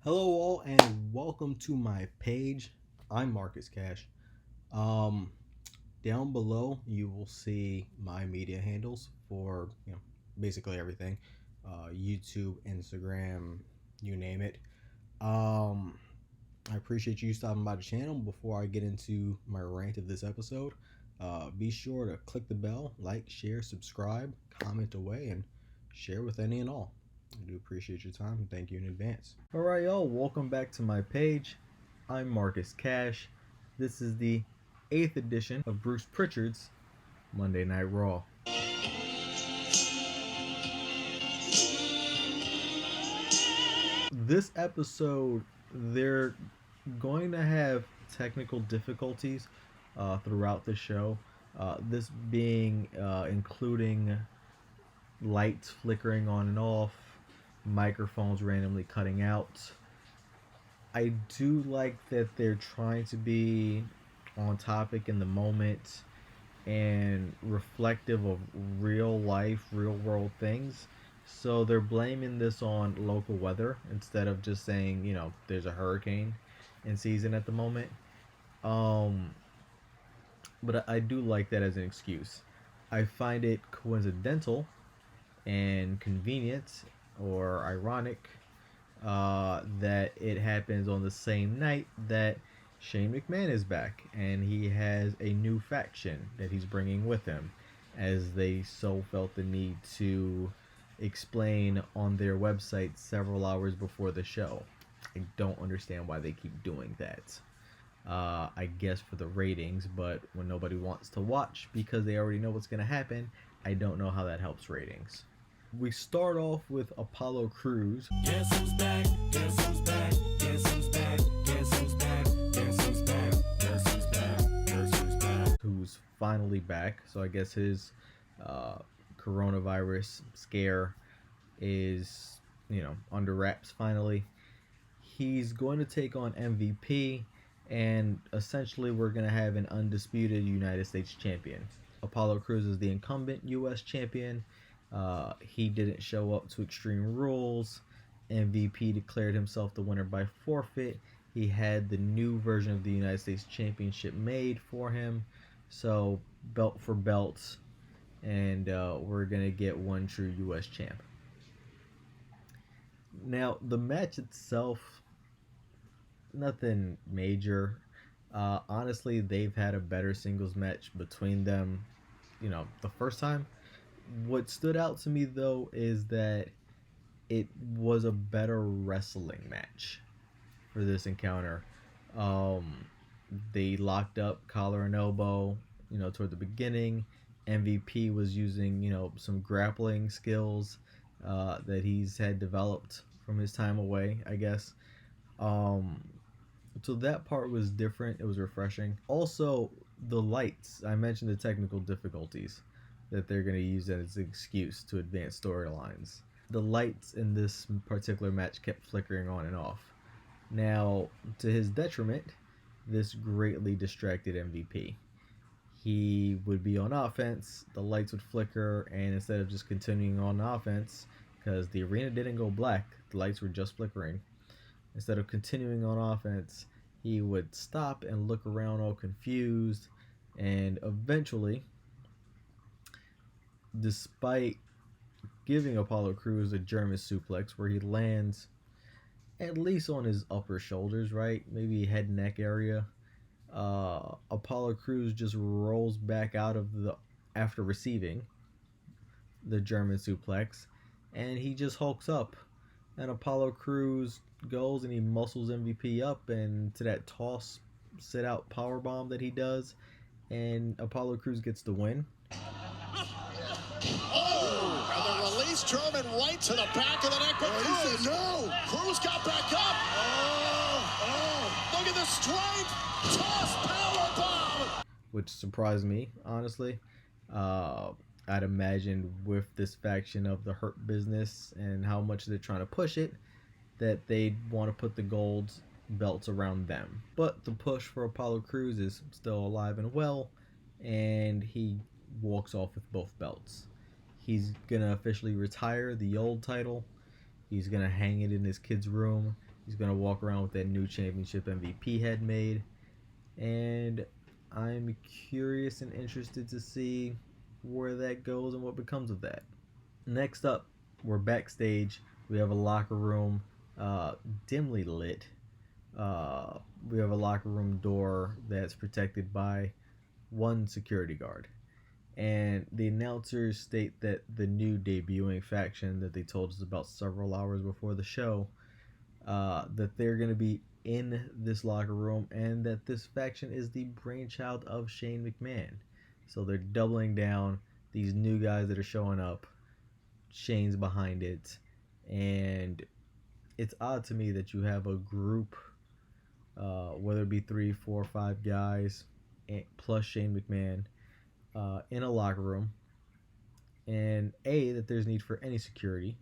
Hello all and welcome to my page. I'm Marcus Cash. Down below you will see my media handles for basically everything. YouTube, Instagram, you name it. I appreciate you stopping by the channel. Before I get into my rant of this episode, be sure to click the bell, like, share, subscribe, comment away, and share with any and all. I do appreciate your time and thank you in advance. Alright y'all, welcome back to my page. I'm Marcus Cash. This is the 8th edition of Bruce Prichard's Monday Night Raw. This episode, they're going to have technical difficulties throughout the show. This being including lights flickering on and off, microphones randomly cutting out. I do like that they're trying to be on topic in the moment and reflective of real life, real world things. So they're blaming this on local weather instead of just saying, there's a hurricane in season at the moment. But I do like that as an excuse. I find it coincidental and convenient or ironic that it happens on the same night that Shane McMahon is back and he has a new faction that he's bringing with him, as they so felt the need to explain on their website several hours before the show. I don't understand why they keep doing that. I guess for the ratings, but when nobody wants to watch because they already know what's going to happen, I don't know how that helps ratings. We start off with Apollo Crews. Guess who's back? Guess who's back? Guess who's back? Guess who's back? Guess who's back? Guess who's back? Guess who's back? Who's finally back. So I guess his coronavirus scare is, under wraps finally. He's going to take on MVP, and essentially we're going to have an undisputed United States champion. Apollo Crews is the incumbent U.S. champion. He didn't show up to Extreme Rules. MVP declared himself the winner by forfeit. He had the new version of the United States Championship made for him. So, belt for belt. And we're going to get one true U.S. champ. Now, the match itself, nothing major. Honestly, they've had a better singles match between them, the first time. What stood out to me, though, is that it was a better wrestling match for this encounter. They locked up collar and elbow, toward the beginning. MVP was using, some grappling skills that he's had developed from his time away, I guess. So that part was different. It was refreshing. Also, the lights. I mentioned the technical difficulties that they're going to use as an excuse to advance storylines. The lights in this particular match kept flickering on and off. Now, to his detriment, this greatly distracted MVP. He would be on offense, the lights would flicker, and instead of just continuing on offense, because the arena didn't go black, the lights were just flickering. Instead of continuing on offense, he would stop and look around all confused, and eventually, despite giving Apollo Crews a German suplex where he lands at least on his upper shoulders, right? Maybe head and neck area. Apollo Crews just rolls back out of after receiving the German suplex, and he just hulks up. And Apollo Crews goes and he muscles MVP up and to that toss, sit out powerbomb that he does, and Apollo Crews gets the win. Oh, and the release German right to the back of the neck, but Crews, no! Crews got back up! Look at the strength! Toss powerbomb! Which surprised me, honestly. I'd imagine with this faction of the Hurt Business and how much they're trying to push it, that they'd want to put the gold belts around them. But the push for Apollo Crews is still alive and well, and he walks off with both belts. He's going to officially retire the old title. He's going to hang it in his kid's room He's going to walk around with that new championship MVP head made. And I'm curious and interested to see where that goes and what becomes of that. Next up, we're backstage. We have a locker room dimly lit. We have a locker room door that's protected by one security guard. And the announcers state that the new debuting faction that they told us about several hours before the show, that they're going to be in this locker room, and that this faction is the brainchild of Shane McMahon. So they're doubling down. These new guys that are showing up, Shane's behind it, and it's odd to me that you have a group, whether it be 3, 4, 5 guys, plus Shane McMahon, in a locker room, and A, that there's need for any security,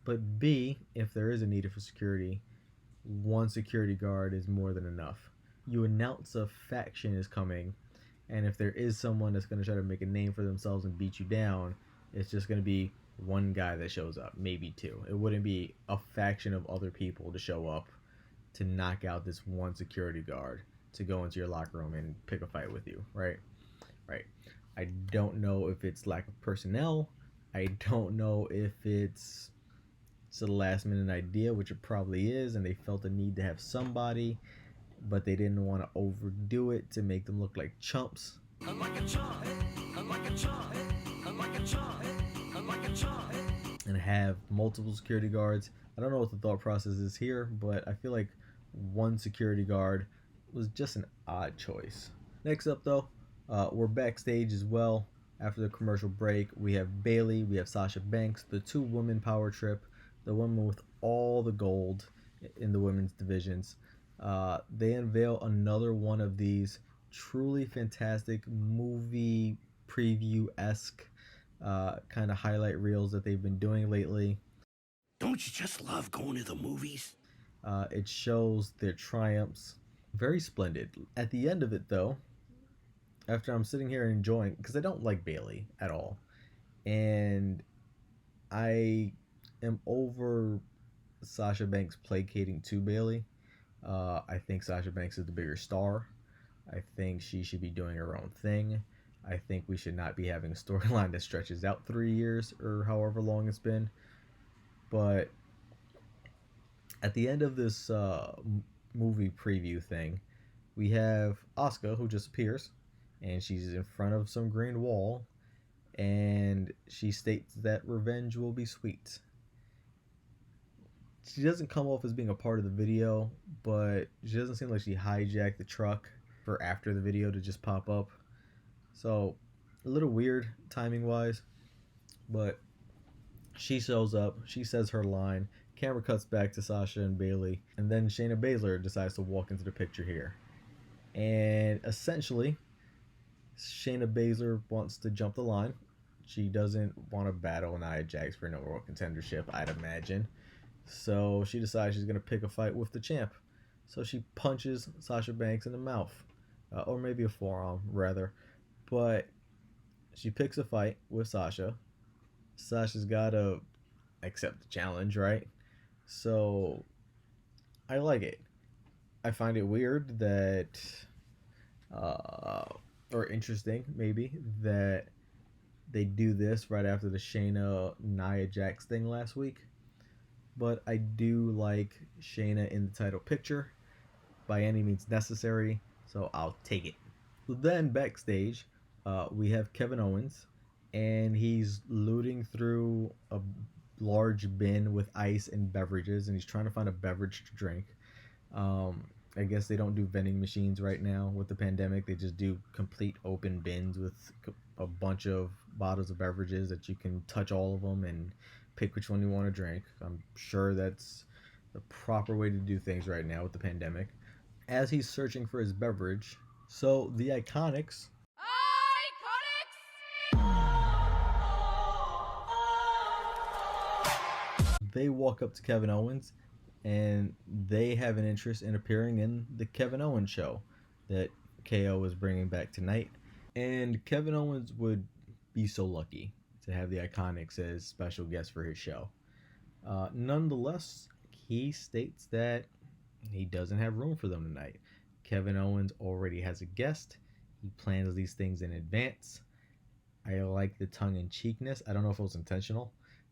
but B, if there is a need for security, one security guard is more than enough. You announce a faction is coming, and if there is someone that's going to try to make a name for themselves and beat you down, it's just going to be one guy that shows up, maybe two. It wouldn't be a faction of other people to show up to knock out this one security guard to go into your locker room and pick a fight with you, right? Right. I don't know if it's lack of personnel. I don't know if it's a last minute idea, which it probably is, and they felt the need to have somebody, but they didn't want to overdo it to make them look like chumps. And have multiple security guards. I don't know what the thought process is here, but I feel like one security guard was just an odd choice. Next up, though, we're backstage as well. After the commercial break, we have Bayley, we have Sasha Banks, the two women power trip, the women with all the gold in the women's divisions. They unveil another one of these truly fantastic movie preview-esque kind of highlight reels that they've been doing lately. Don't you just love going to the movies? It shows their triumphs. Very splendid. At the end of it, though, after I'm sitting here enjoying, because I don't like Bayley at all, and I am over Sasha Banks placating to Bayley. I think Sasha Banks is the bigger star. I think she should be doing her own thing. I think we should not be having a storyline that stretches out 3 years or however long it's been. But at the end of this movie preview thing, we have Asuka, who just appears, and she's in front of some green wall, and she states that revenge will be sweet. She doesn't come off as being a part of the video, but she doesn't seem like she hijacked the truck for after the video to just pop up. So, a little weird timing-wise, but she shows up, she says her line, camera cuts back to Sasha and Bayley, and then Shayna Baszler decides to walk into the picture here. And essentially, Shayna Baszler wants to jump the line. She doesn't want to battle Nia Jax for number one contendership, I'd imagine. So she decides she's going to pick a fight with the champ. So she punches Sasha Banks in the mouth. Or maybe a forearm, rather. But she picks a fight with Sasha. Sasha's got to accept the challenge, right? So I like it. I find it weird that, or interesting maybe, that they do this right after the Shayna Nia Jax thing last week. But I do like Shayna in the title picture by any means necessary, so I'll take it. So then backstage, we have Kevin Owens, and he's looting through a large bin with ice and beverages, and he's trying to find a beverage to drink. I guess they don't do vending machines right now with the pandemic. They just do complete open bins with a bunch of bottles of beverages that you can touch all of them and pick which one you want to drink. I'm sure that's the proper way to do things right now with the pandemic. As he's searching for his beverage, so the Iconics they walk up to Kevin Owens, and they have an interest in appearing in the Kevin Owens show that KO is bringing back tonight. And Kevin Owens would be so lucky to have the Iconics as special guests for his show. Nonetheless, he states that he doesn't have room for them tonight. Kevin Owens already has a guest. He plans these things in advance. I like the tongue-in-cheekness. I don't know if it was intentional,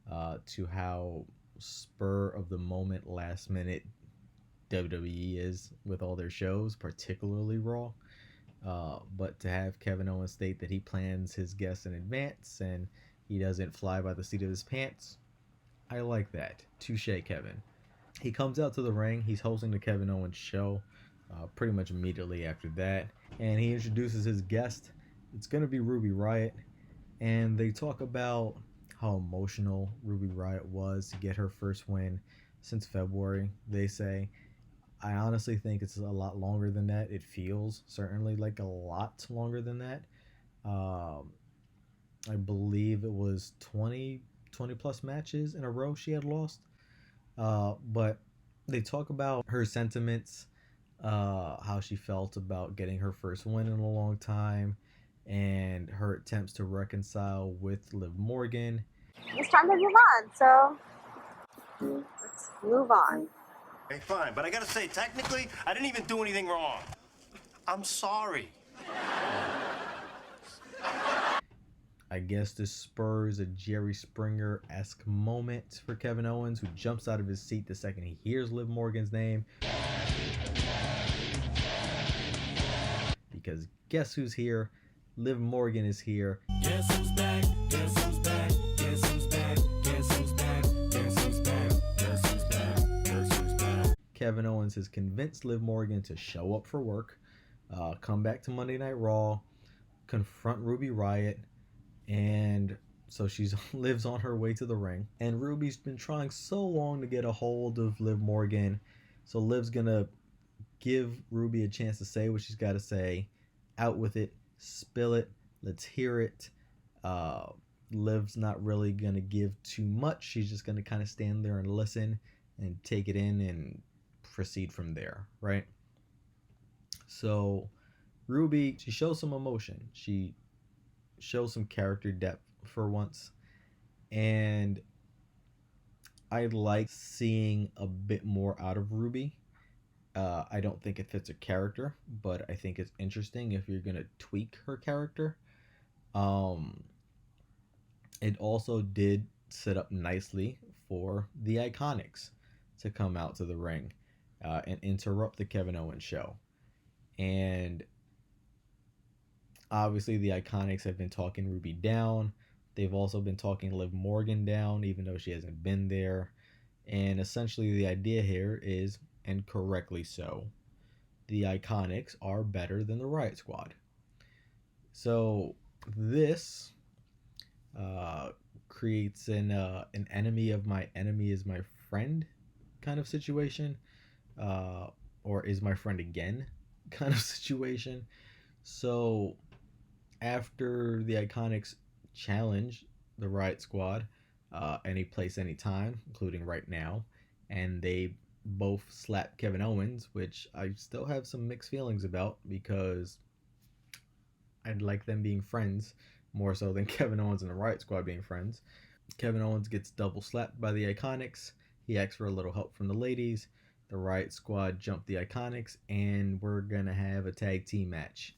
to how spur of the moment, last minute WWE is with all their shows, particularly Raw. But to have Kevin Owens state that he plans his guests in advance and he doesn't fly by the seat of his pants, I like that. Touche, Kevin. He comes out to the ring. He's hosting the Kevin Owens show pretty much immediately after that. And he introduces his guest. It's going to be Ruby Riott. And they talk about how emotional Ruby Riott was to get her first win since February, they say. I honestly think it's a lot longer than that. It feels certainly like a lot longer than that. I believe it was 20 plus matches in a row she had lost. But they talk about her sentiments, how she felt about getting her first win in a long time, and her attempts to reconcile with Liv Morgan. It's time to move on, so let's move on. Okay, fine, but I gotta say, technically, I didn't even do anything wrong. I'm sorry. I guess this spurs a Jerry Springer-esque moment for Kevin Owens, who jumps out of his seat the second he hears Liv Morgan's name. Because guess who's here? Liv Morgan is here. Guess who's back? Guess who's back? Guess who's back? Guess who's back? Guess who's back? Guess who's back? Guess who's back? Kevin Owens has convinced Liv Morgan to show up for work, come back to Monday Night Raw, confront Ruby Riott, and so she's Liv's on her way to the ring. And Ruby's been trying so long to get a hold of Liv Morgan, so Liv's gonna give Ruby a chance to say what she's got to say. Out with it, spill it, let's hear it. Liv's not really gonna give too much. She's just gonna kind of stand there and listen and take it in and proceed from there, right? So Ruby, she shows some emotion. She shows some character depth for once. And I like seeing a bit more out of Ruby. I don't think it fits her character, but I think it's interesting if you're going to tweak her character. It also did set up nicely for the Iconics to come out to the ring and interrupt the Kevin Owens show. And obviously the Iconics have been talking Ruby down. They've also been talking Liv Morgan down, even though she hasn't been there. And essentially the idea here is, and correctly so, the Iconics are better than the Riott Squad. So this creates an enemy of my enemy is my friend kind of situation, or is my friend again kind of situation. So after the Iconics challenge the Riott Squad any place, anytime, including right now, and they both slap Kevin Owens, which I still have some mixed feelings about because I'd like them being friends more so than Kevin Owens and the Riott Squad being friends. Kevin Owens gets double slapped by the Iconics. He asks for a little help from the ladies. The Riott Squad jump the Iconics, and we're gonna have a tag team match.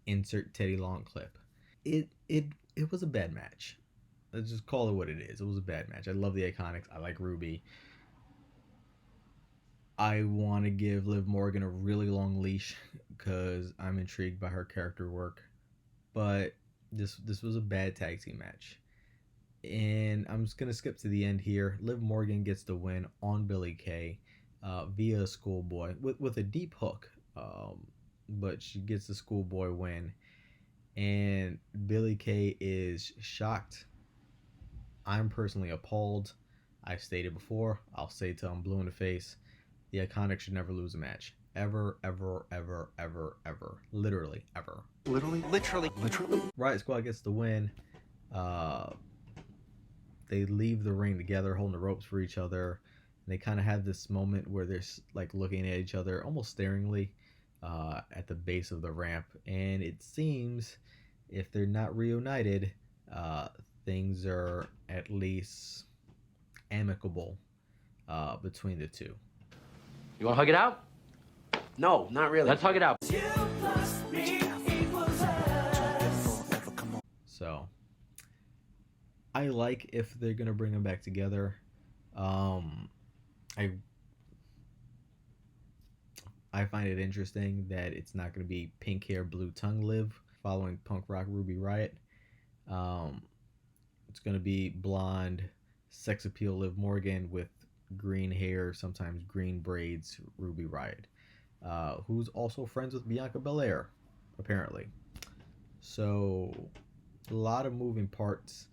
Insert Teddy Long clip. It was a bad match. Let's just call it what it is. It was a bad match. I love the Iconics. I like Ruby. I want to give Liv Morgan a really long leash because I'm intrigued by her character work. But this was a bad tag team match. And I'm just going to skip to the end here. Liv Morgan gets the win on Billie Kay via Schoolboy with a deep hook. But she gets the Schoolboy win. And Billie Kay is shocked. I'm personally appalled. I've stated before. I'll say it till I'm blue in the face. The Iconics should never lose a match. Ever, ever, ever, ever, ever. Literally, ever. Literally. Riott Squad gets the win. They leave the ring together, holding the ropes for each other. And they kind of have this moment where they're like looking at each other, almost staringly, at the base of the ramp. And it seems, if they're not reunited, things are at least amicable between the two. You want to hug it out? No, not really. Let's hug it out. So I like if they're gonna bring them back together. I find it interesting that it's not gonna be pink hair, blue tongue Liv following punk rock Ruby Riott. It's gonna be blonde, sex appeal Liv Morgan with green hair, sometimes green braids Ruby Riott, who's also friends with Bianca Belair, apparently. So a lot of moving parts.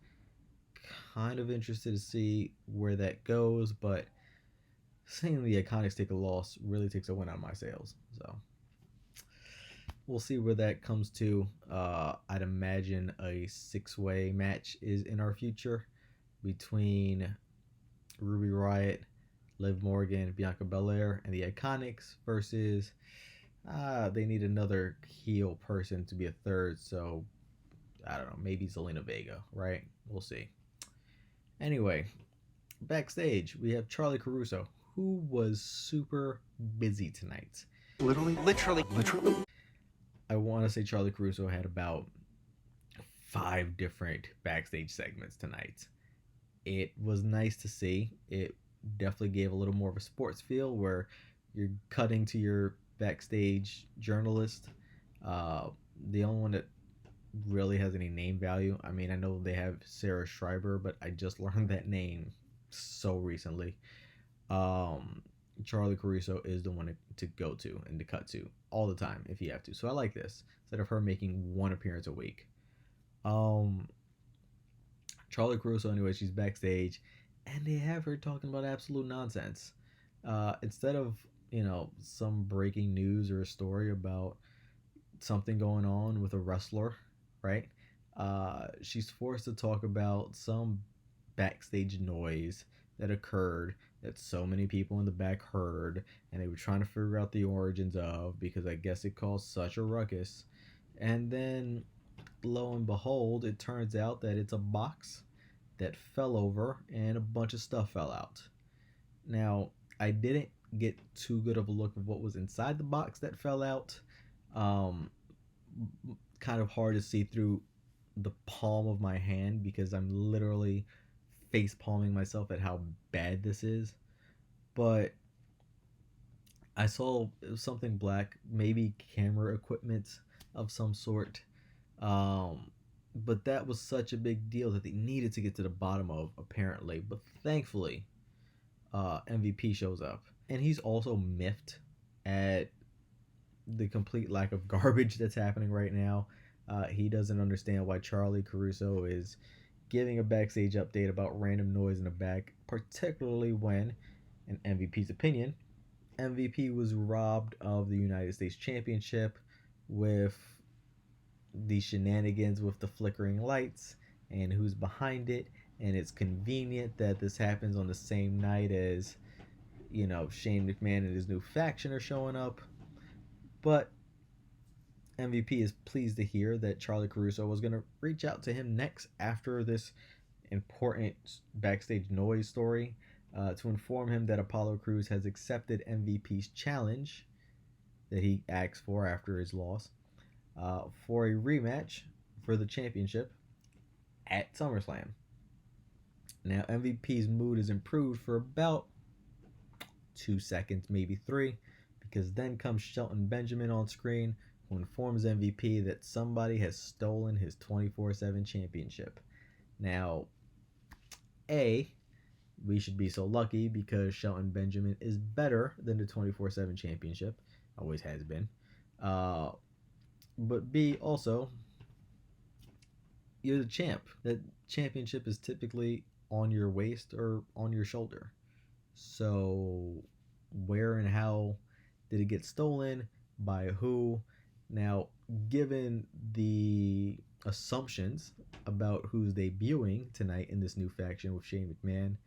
Kind of interested to see where that goes, but seeing the Iconics take a loss really takes a win out of my sails. So we'll see where that comes to. I'd imagine a 6-way match is in our future between Ruby Riott, Liv Morgan, Bianca Belair, and the Iconics versus they need another heel person to be a third, so I don't know, maybe Zelina Vega, right? We'll see. Anyway, backstage we have Charlie Caruso, who was super busy tonight. Literally. I want to say Charlie Caruso had about 5 different backstage segments tonight. It was nice to see. It definitely gave a little more of a sports feel where you're cutting to your backstage journalist. The only one that really has any name value, I mean, I know they have Sarah Schreiber, but I just learned that name so recently. Charlie Caruso is the one to go to and to cut to all the time if you have to. So I like this instead of her making one appearance a week. Charlie Caruso, anyway, she's backstage and they have her talking about absolute nonsense. Instead of, some breaking news or a story about something going on with a wrestler, right? She's forced to talk about some backstage noise that occurred that so many people in the back heard, and they were trying to figure out the origins of, because I guess it caused such a ruckus. And then lo and behold, it turns out that it's a box that fell over and a bunch of stuff fell out. Now, I didn't get too good of a look of what was inside the box that fell out. Kind of hard to see through the palm of my hand because I'm literally face palming myself at how bad this is. But I saw something black, maybe camera equipment of some sort. But that was such a big deal that they needed to get to the bottom of, apparently. But thankfully, MVP shows up. And he's also miffed at the complete lack of garbage that's happening right now. He doesn't understand why Charlie Caruso is giving a backstage update about random noise in the back, particularly when, in MVP's opinion, MVP was robbed of the United States Championship with the shenanigans with the flickering lights and who's behind it. And it's convenient that this happens on the same night as, Shane McMahon and his new faction are showing up. But MVP is pleased to hear that Charlie Caruso was going to reach out to him next after this important backstage noise story to inform him that Apollo Crews has accepted MVP's challenge that he asked for after his loss for a rematch for the championship at SummerSlam. Now, MVP's mood is improved for about 2 seconds, maybe 3, because then comes Shelton Benjamin on screen, who informs MVP that somebody has stolen his 24/7 championship. Now, we should be so lucky because Shelton Benjamin is better than the 24/7 championship, always has been. But B, also, you're the champ. That championship is typically on your waist or on your shoulder. So where and how did it get stolen? By who? Now, given the assumptions about who's debuting tonight in this new faction with Shane McMahon,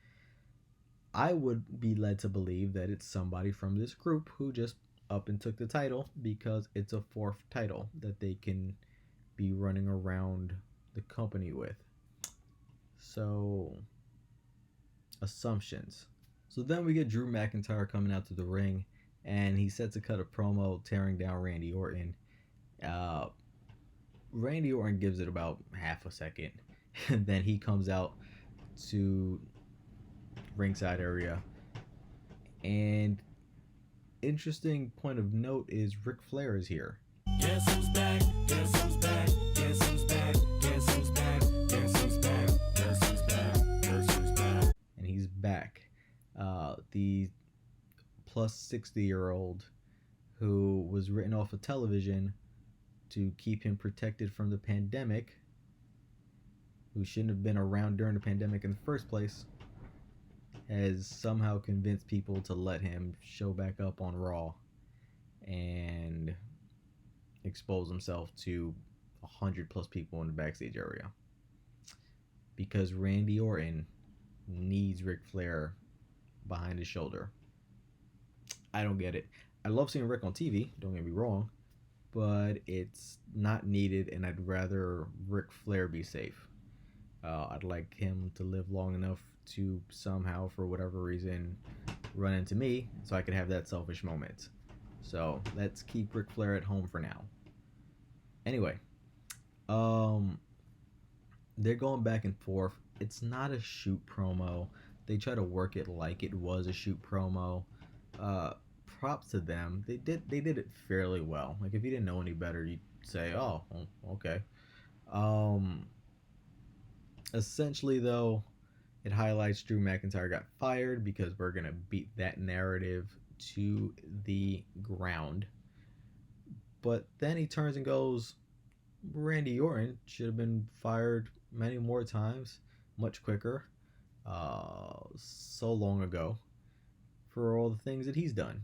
I would be led to believe that it's somebody from this group who just up and took the title because it's a 4th title that they can be running around the company with. So, assumptions. So then we get Drew McIntyre coming out to the ring, and he sets to cut a promo tearing down Randy Orton. Randy Orton gives it about half a second, and then he comes out to ringside area. And interesting point of note is Ric Flair is here. Guess who's back? Guess who's back? Guess who's back? Guess who's back? Guess who's back? Guess who's back? Guess who's back? And he's back. The plus 60-year-old who was written off of television to keep him protected from the pandemic, who shouldn't have been around during the pandemic in the first place, has somehow convinced people to let him show back up on Raw and expose himself to 100 plus people in the backstage area. Because Randy Orton needs Ric Flair behind his shoulder. I don't get it. I love seeing Rick on TV, don't get me wrong, but it's not needed, and I'd rather Ric Flair be safe. I'd like him to live long enough to somehow, for whatever reason, run into me so I could have that selfish moment. So let's keep Ric Flair at home for now. Anyway, they're going back and forth. It's not a shoot promo. They try to work it like it was a shoot promo. Props to them. They did it fairly well. Like, if you didn't know any better, you'd say, oh, okay. Essentially, though, it highlights Drew McIntyre got fired because we're going to beat that narrative to the ground. But then he turns and goes, Randy Orton should have been fired many more times, much quicker, so long ago, for all the things that he's done.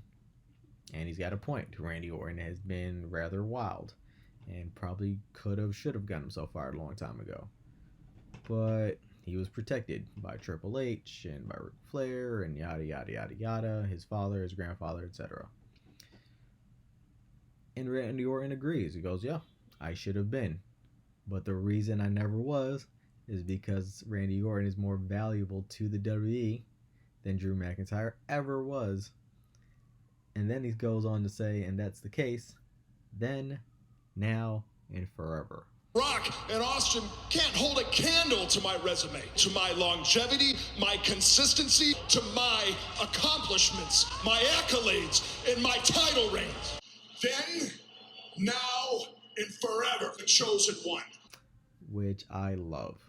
And he's got a point. Randy Orton has been rather wild and probably should have gotten himself fired a long time ago. But he was protected by Triple H and by Ric Flair and yada yada yada yada, his father, his grandfather, etc. And Randy Orton agrees. He goes, yeah, I should have been. But the reason I never was is because Randy Orton is more valuable to the WWE than Drew McIntyre ever was. And then he goes on to say, and that's the case, then, now, and forever. Rock and Austin can't hold a candle to my resume, to my longevity, my consistency, to my accomplishments, my accolades, and my title reigns. Then, now, and forever, the chosen one. Which I love.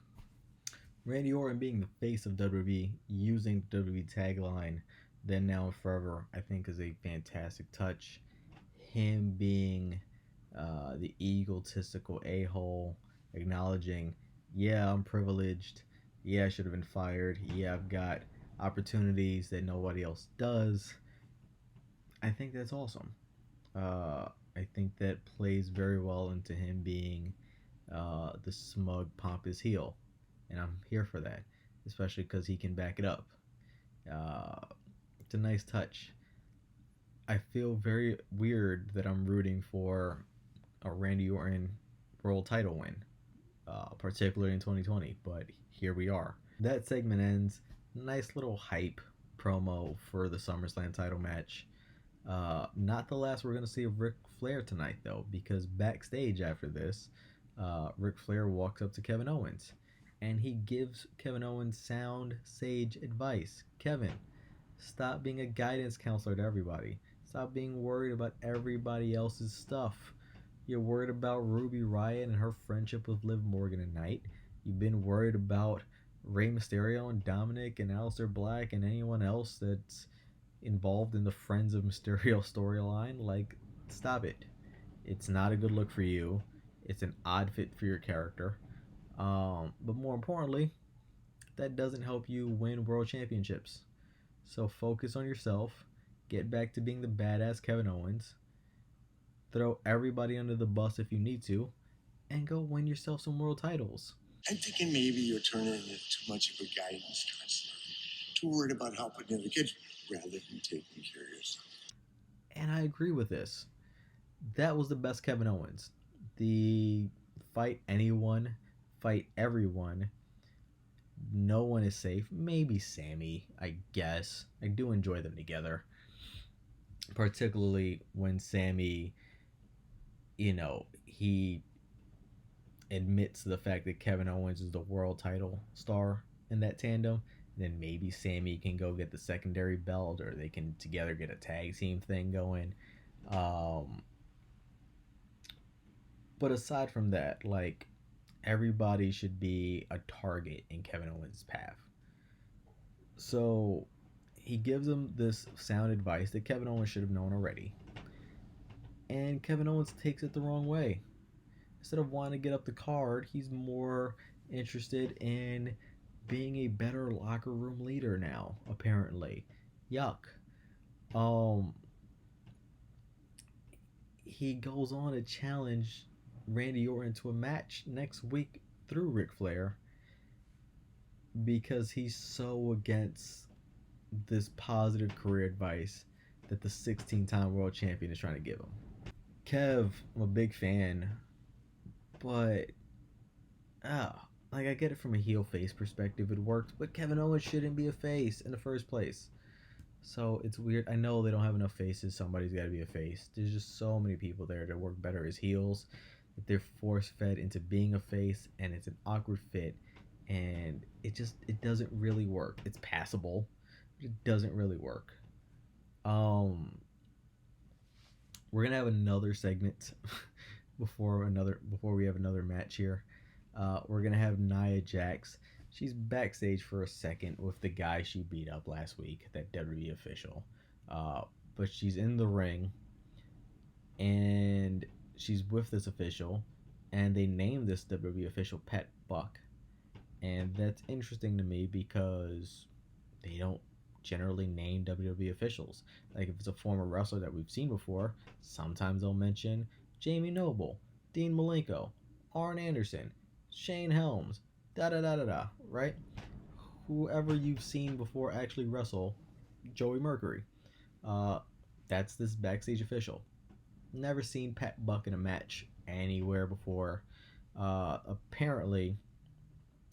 Randy Orton being the face of WWE, using the WWE tagline, then, now, and forever, I think is a fantastic touch. Him being the egotistical a-hole, acknowledging, yeah, I'm privileged, yeah, I should have been fired, yeah, I've got opportunities that nobody else does. I think that's awesome. I think that plays very well into him being the smug, pompous heel, and I'm here for that, especially because he can back it up. It's a nice touch. I feel very weird that I'm rooting for a Randy Orton world title win, particularly in 2020, but here we are. That segment ends. Nice little hype promo for the SummerSlam title match. Not the last we're going to see of Ric Flair tonight, though, because backstage after this, Ric Flair walks up to Kevin Owens, and he gives Kevin Owens sound, sage advice. Kevin, stop being a guidance counselor to everybody. Stop being worried about everybody else's stuff. You're worried about Ruby Riott and her friendship with Liv Morgan tonight. You've been worried about Rey Mysterio and Dominic and Aleister Black and anyone else that's involved in the Friends of Mysterio storyline. Like, stop it. It's not a good look for you. It's an odd fit for your character. But more importantly, that doesn't help you win world championships. So focus on yourself. Get back to being the badass Kevin Owens. Throw everybody under the bus if you need to, and go win yourself some world titles. I'm thinking maybe you're turning into too much of a guidance counselor. Too worried about helping the other kids rather than taking care of yourself. And I agree with this. That was the best Kevin Owens. The fight anyone, fight everyone no one is safe. Maybe Sammy, I guess. I do enjoy them together. Particularly when Sammy, he admits to the fact that Kevin Owens is the world title star in that tandem. Then maybe Sammy can go get the secondary belt, or they can together get a tag team thing going. But aside from that, like, everybody should be a target in Kevin Owens' path. So he gives him this sound advice that Kevin Owens should have known already. And Kevin Owens takes it the wrong way. Instead of wanting to get up the card, he's more interested in being a better locker room leader now, apparently. Yuck. He goes on to challenge Randy Orton to a match next week through Ric Flair because he's so against this positive career advice that the 16-time world champion is trying to give him. Kev, I'm a big fan, but like, I get it from a heel face perspective, it worked, but Kevin Owens shouldn't be a face in the first place. So it's weird. I know they don't have enough faces. Somebody's got to be a face. There's just so many people there that work better as heels, that they're force fed into being a face, and it's an awkward fit, and it doesn't really work. It's passable, but it doesn't really work. We're gonna have another segment before we have another match here. We're gonna have Nia Jax. She's backstage for a second with the guy she beat up last week, that WWE official. But she's in the ring, and she's with this official, and they named this WWE official Pet Buck. And that's interesting to me because they don't generally name WWE officials. Like, if it's a former wrestler that we've seen before, sometimes they'll mention Jamie Noble, Dean Malenko, Arn Anderson, Shane Helms, right? Whoever you've seen before actually wrestle Joey Mercury. That's this backstage official. Never seen Pat Buck in a match anywhere before. Apparently,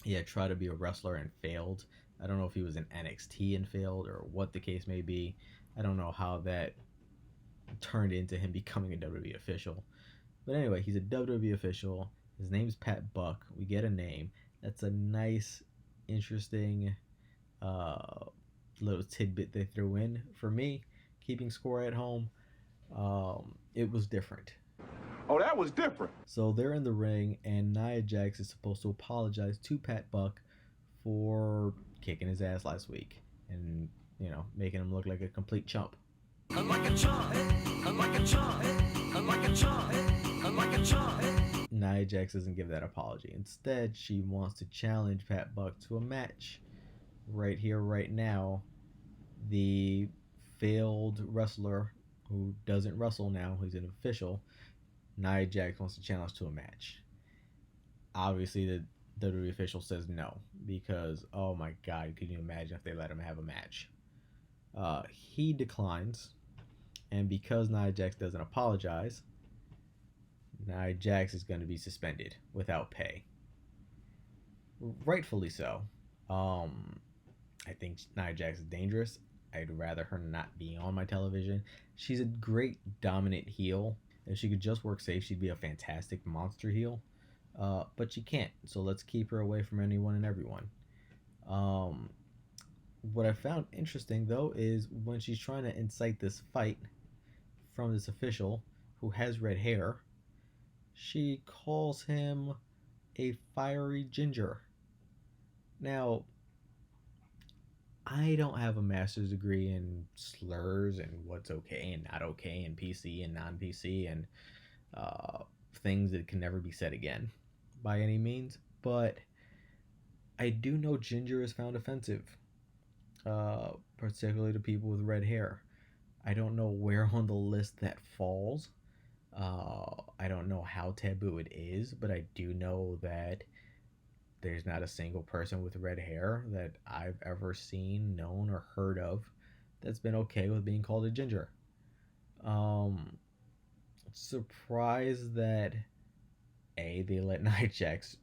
he had tried to be a wrestler and failed. I don't know if he was in NXT and failed, or what the case may be. I don't know how that turned into him becoming a WWE official. But anyway, he's a WWE official. His name's Pat Buck. We get a name. That's a nice, interesting little tidbit they threw in. For me, keeping score at home, it was different. Oh, that was different. So they're in the ring, and Nia Jax is supposed to apologize to Pat Buck for kicking his ass last week and, making him look like a complete chump. Like a chump, like a chump, like a chump, like a chump. Nia Jax doesn't give that apology. Instead, she wants to challenge Pat Buck to a match right here, right now. The failed wrestler who doesn't wrestle now, who's an official, Nia Jax wants to challenge to a match. Obviously, the WWE official says no, because, oh my God, can you imagine if they let him have a match? He declines, and because Nia Jax doesn't apologize, Nia Jax is going to be suspended without pay. Rightfully so. I think Nia Jax is dangerous. I'd rather her not be on my television. She's a great dominant heel. If she could just work safe, she'd be a fantastic monster heel. But she can't, so let's keep her away from anyone and everyone. What I found interesting, though, is when she's trying to incite this fight from this official who has red hair, she calls him a fiery ginger. Now, I don't have a master's degree in slurs and what's okay and not okay and PC and non-PC and things that can never be said again by any means, but I do know ginger is found offensive, particularly to people with red hair. I don't know where on the list that falls. I don't know how taboo it is, but I do know that there's not a single person with red hair that I've ever seen, known, or heard of that's been okay with being called a ginger. Surprised that they let Nia Jax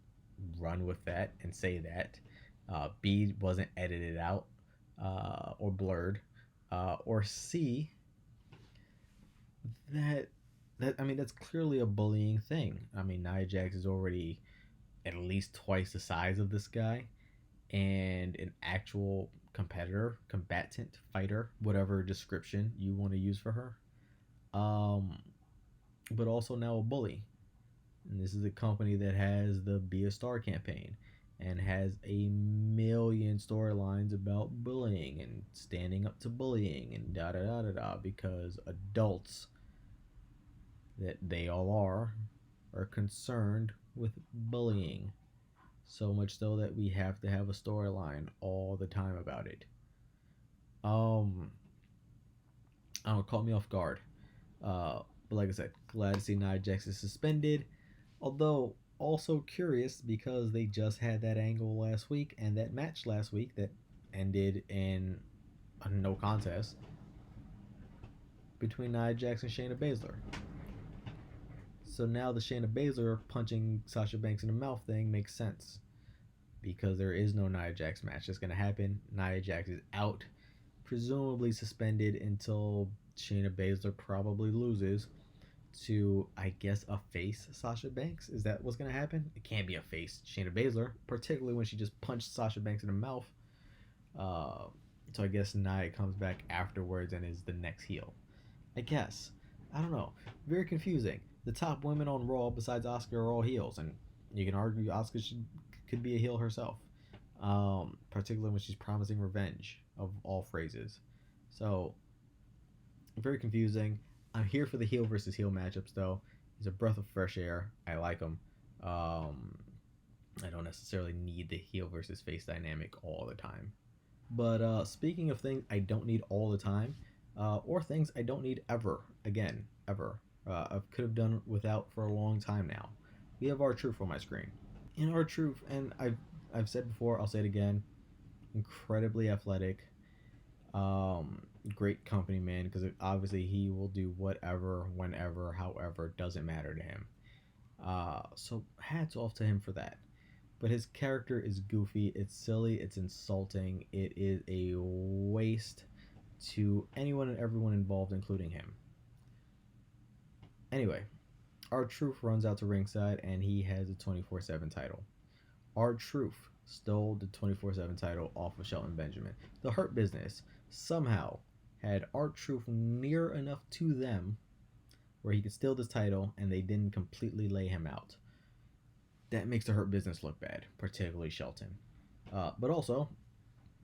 run with that and say that, B, wasn't edited out or blurred, or C, that I mean, that's clearly a bullying thing. I mean, Nia Jax is already at least twice the size of this guy, and an actual competitor, combatant, fighter, whatever description you want to use for her. But also now a bully. And this is a company that has the Be a Star campaign and has a million storylines about bullying and standing up to bullying and da da da da da, because adults, that they all are concerned with bullying. So much so that we have to have a storyline all the time about it. I don't know, caught me off guard. But like I said, glad to see Nia Jax is suspended. Although also curious because they just had that angle last week and that match last week that ended in a no contest between Nia Jax and Shayna Baszler. So now the Shayna Baszler punching Sasha Banks in the mouth thing makes sense, because there is no Nia Jax match that's going to happen. Nia Jax is out, presumably suspended until Shayna Baszler probably loses to, I guess, a face Sasha Banks. Is that what's going to happen? It can't be a face Shayna Baszler, particularly when she just punched Sasha Banks in the mouth. So I guess Nia comes back afterwards and is the next heel. I guess. I don't know. Very confusing. The top women on Raw besides Asuka are all heels, and you can argue Asuka could be a heel herself, particularly when she's promising revenge, of all phrases. So, very confusing. I'm here for the heel versus heel matchups, though. It's a breath of fresh air. I like them. I don't necessarily need the heel versus face dynamic all the time. But speaking of things I don't need all the time, or things I don't need ever, again, ever, I could have done without for a long time now, we have R-Truth on my screen. In R-Truth, and I've said before, I'll say it again, incredibly athletic, great company man, because obviously he will do whatever, whenever, however, doesn't matter to him. So hats off to him for that. But his character is goofy, it's silly, it's insulting, it is a waste to anyone and everyone involved, including him. Anyway, R-Truth runs out to ringside and he has a 24/7 title. R-Truth stole the 24/7 title off of Shelton Benjamin. The Hurt Business somehow had R-Truth near enough to them where he could steal this title and they didn't completely lay him out. That makes the Hurt Business look bad, particularly Shelton. But also,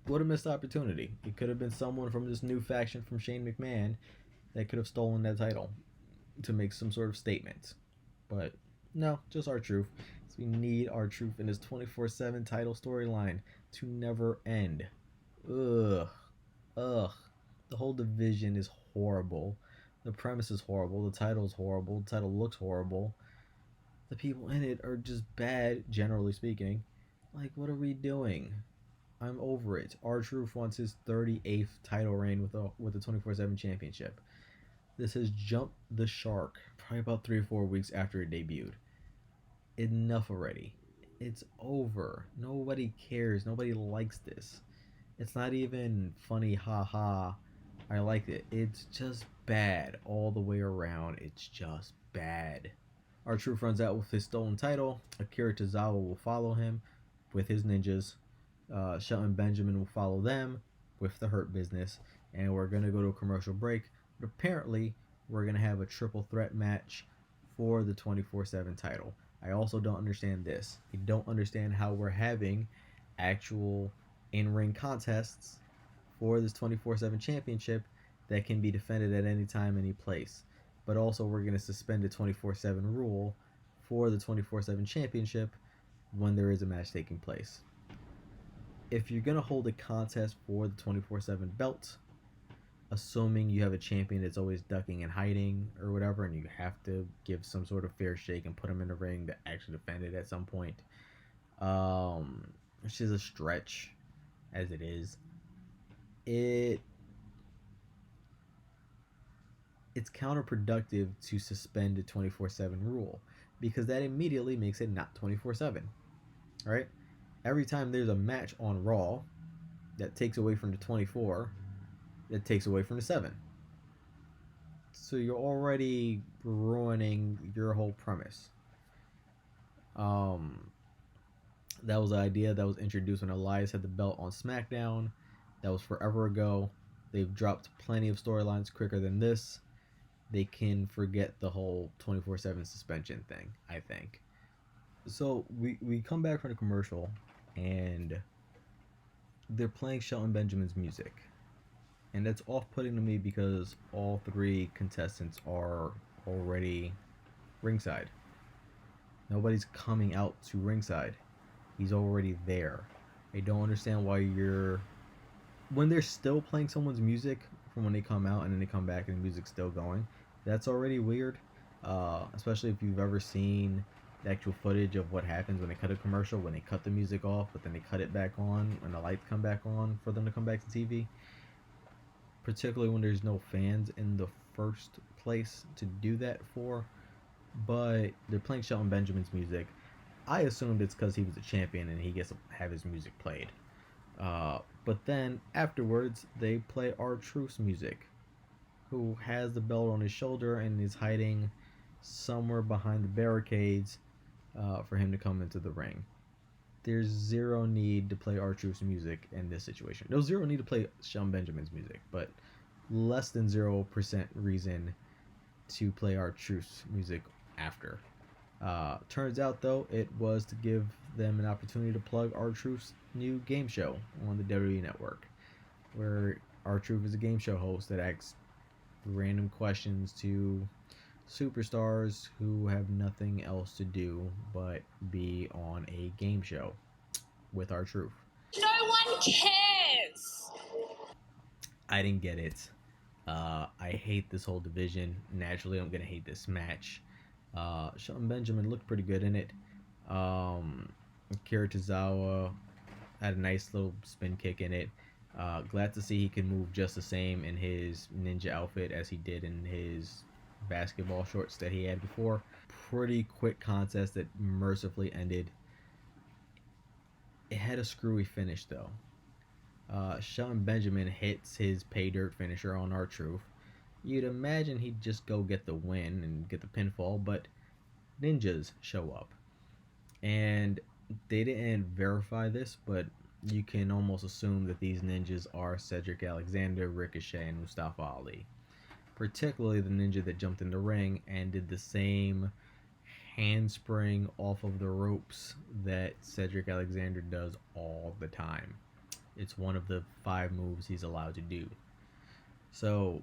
what a missed opportunity. It could have been someone from this new faction from Shane McMahon that could have stolen that title to make some sort of statement. But no, just R-Truth. So we need R-Truth in his 24/7 title storyline to never end. Ugh. The whole division is horrible. The premise is horrible. The title is horrible. The title looks horrible. The people in it are just bad, generally speaking. Like, what are we doing? I'm over it. R-Truth wants his 38th title reign with the 24/7 championship. This has jumped the shark probably about 3 or 4 weeks after it debuted. Enough already. It's over. Nobody cares. Nobody likes this. It's not even funny, haha. I like it. It's just bad all the way around. It's just bad. R-Truth runs out with his stolen title. Akira Tozawa will follow him with his ninjas. Shelton Benjamin will follow them with the Hurt Business. And we're going to go to a commercial break. But apparently, we're going to have a triple threat match for the 24/7 title. I also don't understand this. I don't understand how we're having actual in-ring contests for this 24/7 championship that can be defended at any time, any place. But also, we're going to suspend the 24/7 rule for the 24/7 championship when there is a match taking place. If you're going to hold a contest for the 24/7 belt, assuming you have a champion that's always ducking and hiding or whatever, and you have to give some sort of fair shake and put him in the ring to actually defend it at some point, which is a stretch as it is, it's counterproductive to suspend the 24/7 rule, because that immediately makes it not 24/7, right? Every time there's a match on Raw that takes away from the 24, that takes away from the 7. So you're already ruining your whole premise. That was the idea that was introduced when Elias had the belt on SmackDown. That was forever ago. They've dropped plenty of storylines quicker than this. They can forget the whole 24/7 suspension thing, I think. So we come back from the commercial, and they're playing Shelton Benjamin's music. And that's off-putting to me because all three contestants are already ringside. Nobody's coming out to ringside. He's already there. I don't understand why when they're still playing someone's music from when they come out and then they come back and the music's still going. That's already weird. Especially if you've ever seen the actual footage of what happens when they cut a commercial, when they cut the music off, but then they cut it back on when the lights come back on for them to come back to TV. Particularly when there's no fans in the first place to do that for. But they're playing Shelton Benjamin's music. I assumed it's because he was a champion and he gets to have his music played. But then afterwards, they play R-Truth's music, who has the belt on his shoulder and is hiding somewhere behind the barricades for him to come into the ring. There's zero need to play R-Truth's music in this situation. There's zero need to play Shelton Benjamin's music, but less than 0% reason to play R-Truth's music after. Turns out, though, it was to give them an opportunity to plug R-Truth's new game show on the WWE Network, where R-Truth is a game show host that asks random questions to superstars who have nothing else to do but be on a game show with R-Truth. No one cares! I didn't get it. I hate this whole division. Naturally, I'm going to hate this match. Shelton Benjamin looked pretty good in it. Akira Tozawa had a nice little spin kick in it. Glad to see he can move just the same in his ninja outfit as he did in his basketball shorts that he had before. Pretty quick contest that mercifully ended. It had a screwy finish, though. Shelton Benjamin hits his pay dirt finisher on R-Truth. You'd imagine he'd just go get the win and get the pinfall, but ninjas show up. And they didn't verify this, but you can almost assume that these ninjas are Cedric Alexander, Ricochet, and Mustafa Ali. Particularly the ninja that jumped in the ring and did the same handspring off of the ropes that Cedric Alexander does all the time. It's one of the 5 moves he's allowed to do. So,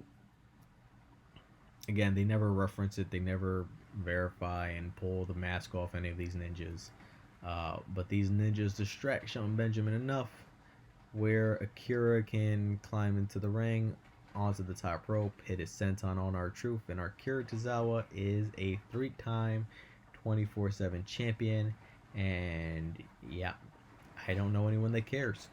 again, they never reference it. They never verify and pull the mask off any of these ninjas. But these ninjas distract Shelton Benjamin enough where Akira can climb into the ring, onto the top rope, hit his senton on R-Truth, and Akira Tozawa is a 3-time 24/7 champion. And yeah, I don't know anyone that cares.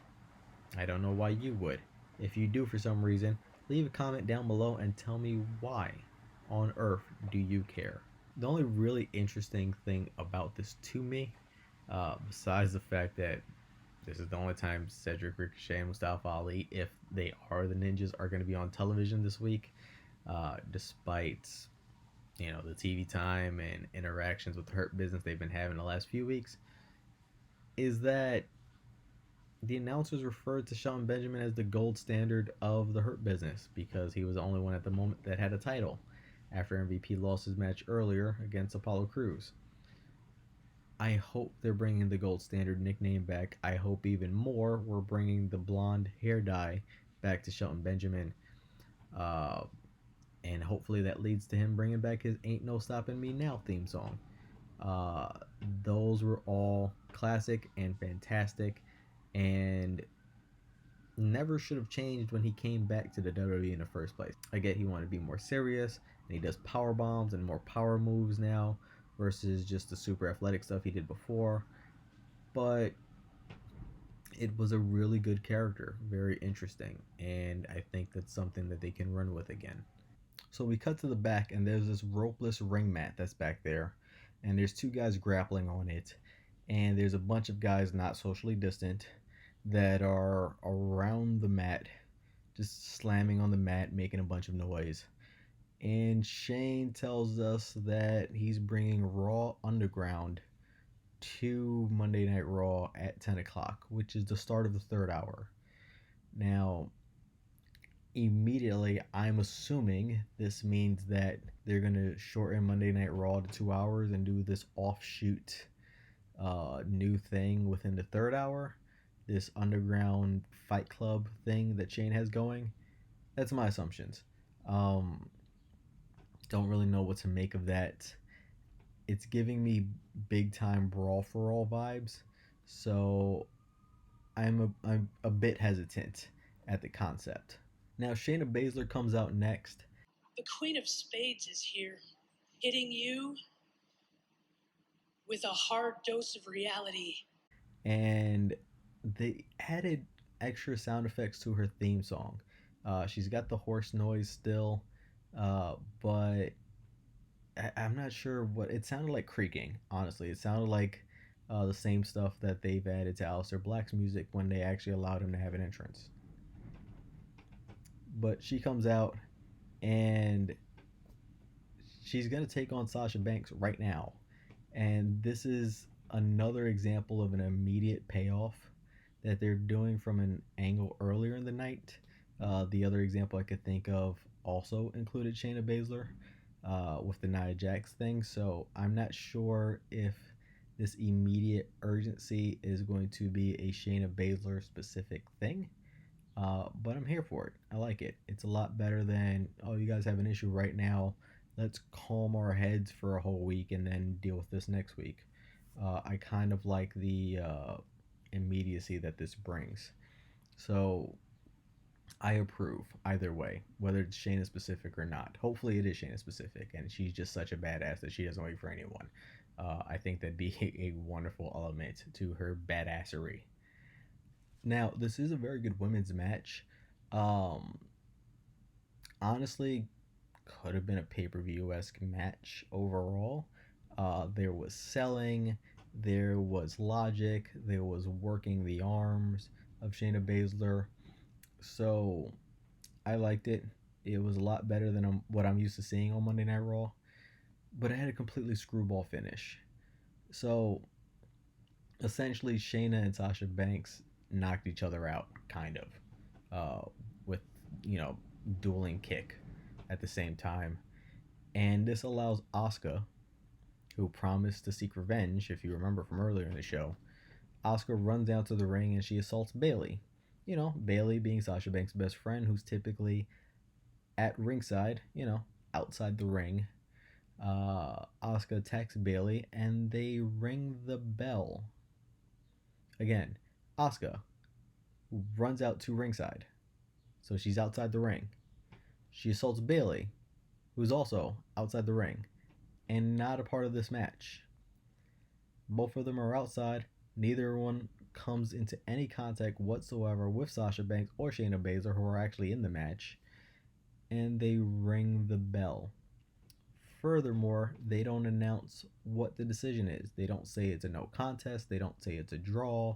I don't know why you would. If you do for some reason, leave a comment down below and tell me why on earth do you care. The only really interesting thing about this to me, besides the fact that this is the only time Cedric, Ricochet, and Mustafa Ali, if they are the ninjas, are going to be on television this week, despite, the TV time and interactions with the Hurt Business they've been having the last few weeks, is that the announcers referred to Shelton Benjamin as the gold standard of the Hurt Business because he was the only one at the moment that had a title after MVP lost his match earlier against Apollo Crews. I hope they're bringing the gold standard nickname back. I hope even more we're bringing the blonde hair dye back to Shelton Benjamin. And hopefully that leads to him bringing back his Ain't No Stopping Me Now theme song. Those were all classic and fantastic and never should have changed when he came back to the WWE in the first place. I get he wanted to be more serious, and he does power bombs and more power moves now versus just the super athletic stuff he did before. But it was a really good character, very interesting, and I think that's something that they can run with again. So we cut to the back, and there's this ropeless ring mat that's back there, and there's 2 guys grappling on it, and there's a bunch of guys not socially distant that are around the mat, just slamming on the mat, making a bunch of noise. And Shane tells us that he's bringing Raw Underground to Monday Night Raw at 10 o'clock, which is the start of the third hour. Now, immediately, I'm assuming this means that they're going to shorten Monday Night Raw to 2 hours and do this offshoot new thing within the third hour, this underground fight club thing that Shane has going. That's my assumptions. Don't really know what to make of that. It's giving me big time Brawl for All vibes, so I'm a bit hesitant at the concept. Now Shayna Baszler comes out next. The Queen of Spades is here, hitting you with a hard dose of reality. And they added extra sound effects to her theme song. She's got the horse noise still, but I'm not sure what it sounded like. Creaking, honestly. It sounded like the same stuff that they've added to Aleister Black's music when they actually allowed him to have an entrance. But she comes out and she's going to take on Sasha Banks right now. And this is another example of an immediate payoff that they're doing from an angle earlier in the night. The other example I could think of also included Shayna Baszler with the Nia Jax thing. So I'm not sure if this immediate urgency is going to be a Shayna Baszler specific thing. But I'm here for it. I like it. It's a lot better than, oh, you guys have an issue right now. Let's calm our heads for a whole week and then deal with this next week. I kind of like the immediacy that this brings. So I approve either way, whether it's Shayna specific or not. Hopefully it is Shayna specific and she's just such a badass that she doesn't wait for anyone. I think that'd be a wonderful element to her badassery. Now, this is a very good women's match. Honestly, could have been a pay-per-view-esque match overall. There was selling, there was logic, there was working the arms of Shayna Baszler. So, I liked it. It was a lot better than what I'm used to seeing on Monday Night Raw. But it had a completely screwball finish. So, essentially, Shayna and Sasha Banks knocked each other out, kind of, with, dueling kick at the same time. And this allows Asuka, who promised to seek revenge, if you remember from earlier in the show. Asuka runs down to the ring and she assaults Bayley. Bayley being Sasha Banks' best friend, who's typically at ringside, outside the ring. Asuka attacks Bayley and they ring the bell. Again, Asuka runs out to ringside, so she's outside the ring. She assaults Bayley, who's also outside the ring and not a part of this match. Both of them are outside. Neither one comes into any contact whatsoever with Sasha Banks or Shayna Baszler, who are actually in the match, and they ring the bell. Furthermore, they don't announce what the decision is. They don't say it's a no contest. They don't say it's a draw.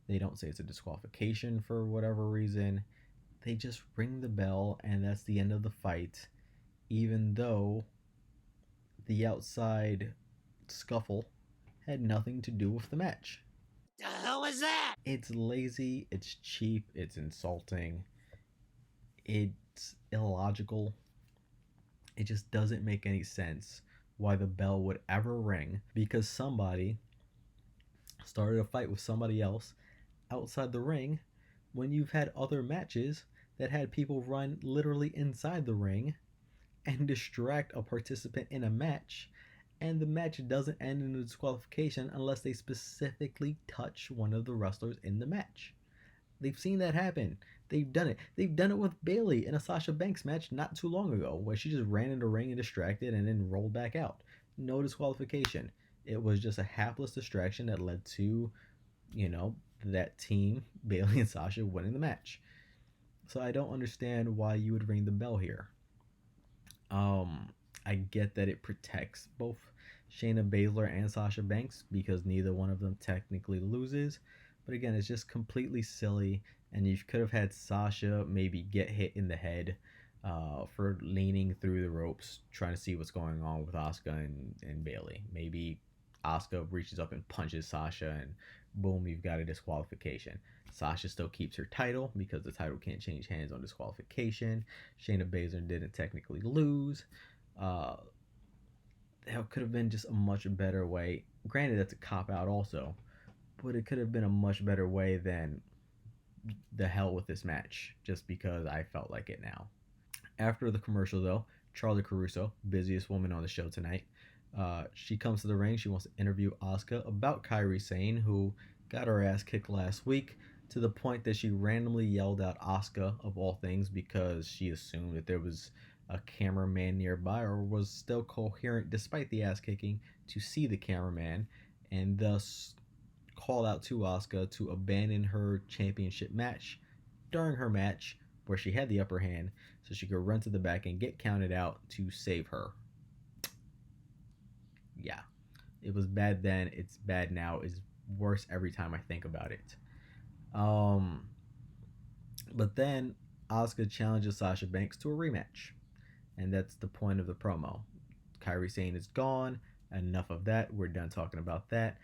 They don't say it's a disqualification for whatever reason. They just ring the bell, and that's the end of the fight, even though the outside scuffle had nothing to do with the match. The hell was that? It's lazy, it's cheap, it's insulting, it's illogical. It just doesn't make any sense why the bell would ever ring because somebody started a fight with somebody else outside the ring when you've had other matches that had people run literally inside the ring and distract a participant in a match, and the match doesn't end in a disqualification unless they specifically touch one of the wrestlers in the match. They've seen that happen. They've done it. They've done it with Bayley in a Sasha Banks match not too long ago, where she just ran in the ring and distracted and then rolled back out. No disqualification. It was just a hapless distraction that led to, that team, Bayley and Sasha, winning the match. So I don't understand why you would ring the bell here. I get that it protects both Shayna Baszler and Sasha Banks, because neither one of them technically loses. But again, it's just completely silly, and you could have had Sasha maybe get hit in the head for leaning through the ropes, trying to see what's going on with Asuka and Bayley. Maybe Asuka reaches up and punches Sasha, and boom, you've got a disqualification. Sasha still keeps her title because the title can't change hands on disqualification. Shayna Baszler didn't technically lose. That could have been just a much better way. Granted, that's a cop out also, but it could have been a much better way than the hell with this match, just because I felt like it now. After the commercial, though, Charlie Caruso, busiest woman on the show tonight, she comes to the ring. She wants to interview Asuka about Kairi Sane, who got her ass kicked last week, to the point that she randomly yelled out Asuka, of all things, because she assumed that there was a cameraman nearby, or was still coherent despite the ass kicking to see the cameraman, and thus called out to Asuka to abandon her championship match during her match where she had the upper hand, so she could run to the back and get counted out to save her. Yeah, it was bad then, it's bad now, it's worse every time I think about it. But then Asuka challenges Sasha Banks to a rematch, and that's the point of the promo. Kairi Sane is gone, enough of that, we're done talking about that.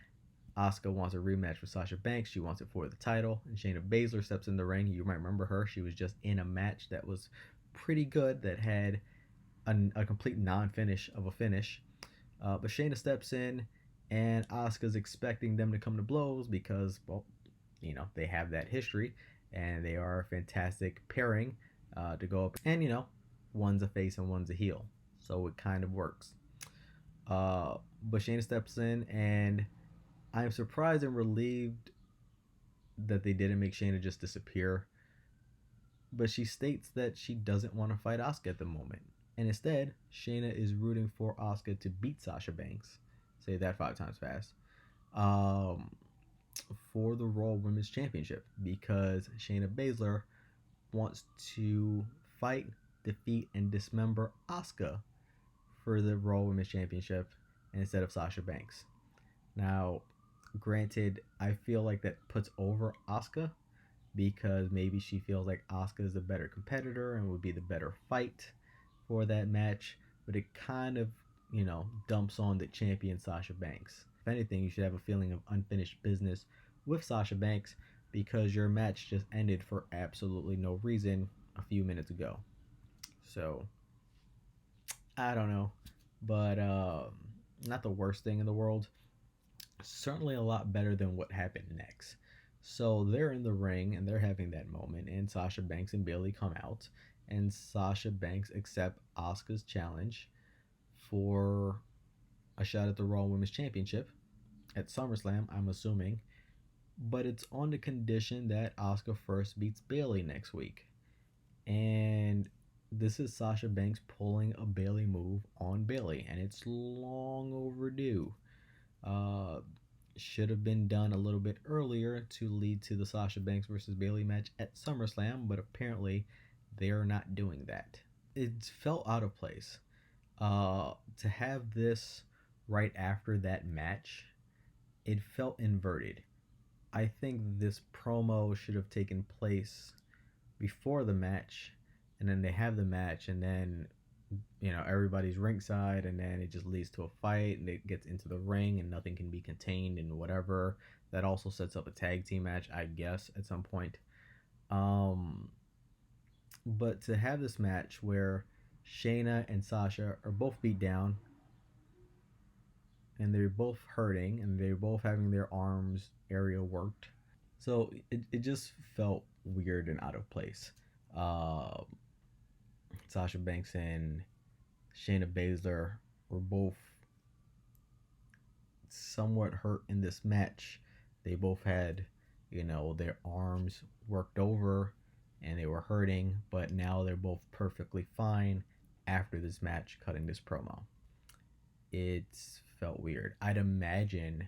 Asuka wants a rematch with Sasha Banks. She wants it for the title. And Shayna Baszler steps in the ring. You might remember her. She was just in a match that was pretty good, that had a complete non-finish of a finish. But Shayna steps in, and Asuka's expecting them to come to blows because, well, you know, they have that history, and they are a fantastic pairing to go up. And, you know, one's a face and one's a heel, so it kind of works. But Shayna steps in, and I'm surprised and relieved that they didn't make Shayna just disappear. But she states that she doesn't want to fight Asuka at the moment. And instead, Shayna is rooting for Asuka to beat Sasha Banks. Say that 5 times fast. For the Raw Women's Championship. Because Shayna Baszler wants to fight, defeat, and dismember Asuka for the Raw Women's Championship instead of Sasha Banks. Now, granted, I feel like that puts over Asuka, because maybe she feels like Asuka is a better competitor and would be the better fight for that match, but it kind of, you know, dumps on the champion Sasha Banks. If anything, you should have a feeling of unfinished business with Sasha Banks, because your match just ended for absolutely no reason a few minutes ago. So, I don't know, but not the worst thing in the world. Certainly a lot better than what happened next. So they're in the ring and they're having that moment, and Sasha Banks and Bayley come out, and Sasha Banks accept Asuka's challenge for a shot at the Raw Women's Championship at SummerSlam, I'm assuming, but it's on the condition that Asuka first beats Bayley next week. And this is Sasha Banks pulling a Bayley move on Bayley, and it's long overdue. Should have been done a little bit earlier to lead to the Sasha Banks versus Bayley match at SummerSlam, but apparently they are not doing that. It felt out of place. To have this right after that match, it felt inverted. I think this promo should have taken place before the match, and then they have the match, and then, you know, everybody's ringside, and then it just leads to a fight, and it gets into the ring, and nothing can be contained, and whatever. That also sets up a tag team match, I guess, at some point. But to have this match where Shayna and Sasha are both beat down, and they're both hurting, and they're both having their arms area worked, so it just felt weird and out of place. Sasha Banks and Shayna Baszler were both somewhat hurt in this match. They both had, you know, their arms worked over and they were hurting, but now they're both perfectly fine after this match, cutting this promo. It felt weird. I'd imagine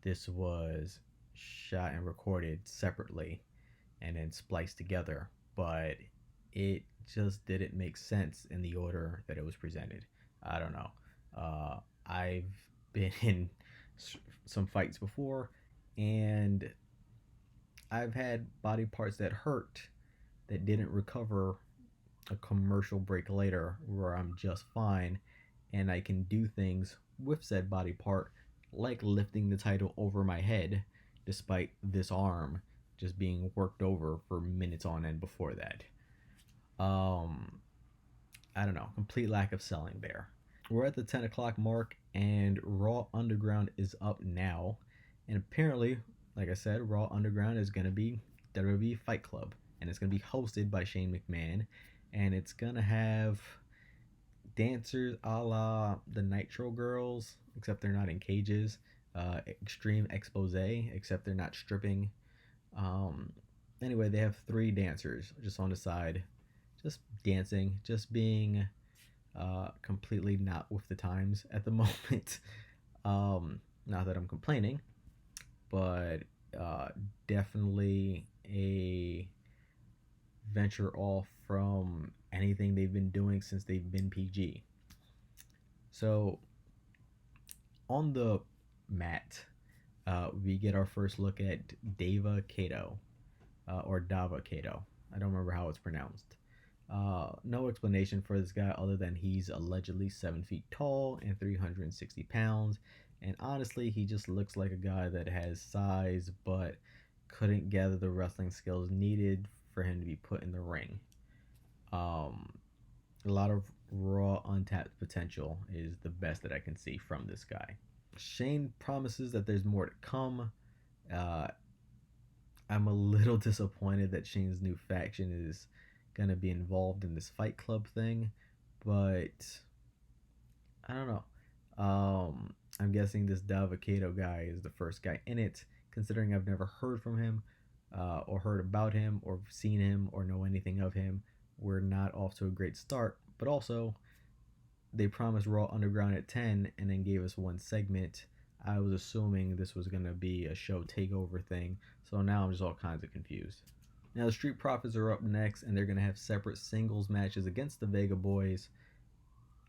this was shot and recorded separately and then spliced together, but it just didn't make sense in the order that it was presented. I don't know. I've been in some fights before, and I've had body parts that hurt that didn't recover a commercial break later, where I'm just fine and I can do things with said body part, like lifting the title over my head despite this arm just being worked over for minutes on end before that. I don't know, complete lack of selling there. We're at the 10 o'clock mark, and Raw Underground is up now, and apparently, like I said, Raw Underground is going to be WWE Fight Club, and it's going to be hosted by Shane McMahon, and it's going to have dancers a la the Nitro Girls, except they're not in cages, Extreme Expose, except they're not stripping. Anyway, they have 3 dancers just on the side, just dancing, just being completely not with the times at the moment. Not that I'm complaining, but definitely a venture off from anything they've been doing since they've been PG. So on the mat, we get our first look at Dava Kato, or Dava Kato. I don't remember how it's pronounced. No explanation for this guy other than he's allegedly 7 feet tall and 360 pounds. And honestly, he just looks like a guy that has size but couldn't gather the wrestling skills needed for him to be put in the ring. A lot of raw untapped potential is the best that I can see from this guy. Shane promises that there's more to come. I'm a little disappointed that Shane's new faction is going to be involved in this Fight Club thing, but I don't know. I'm guessing this Dava Kato guy is the first guy in it, considering I've never heard from him, or heard about him, or seen him, or know anything of him. We're not off to a great start, but also they promised Raw Underground at 10 and then gave us one segment. I was assuming this was going to be a show takeover thing, so now I'm just all kinds of confused. Now the Street Profits are up next, and they're going to have separate singles matches against the Vega Boys,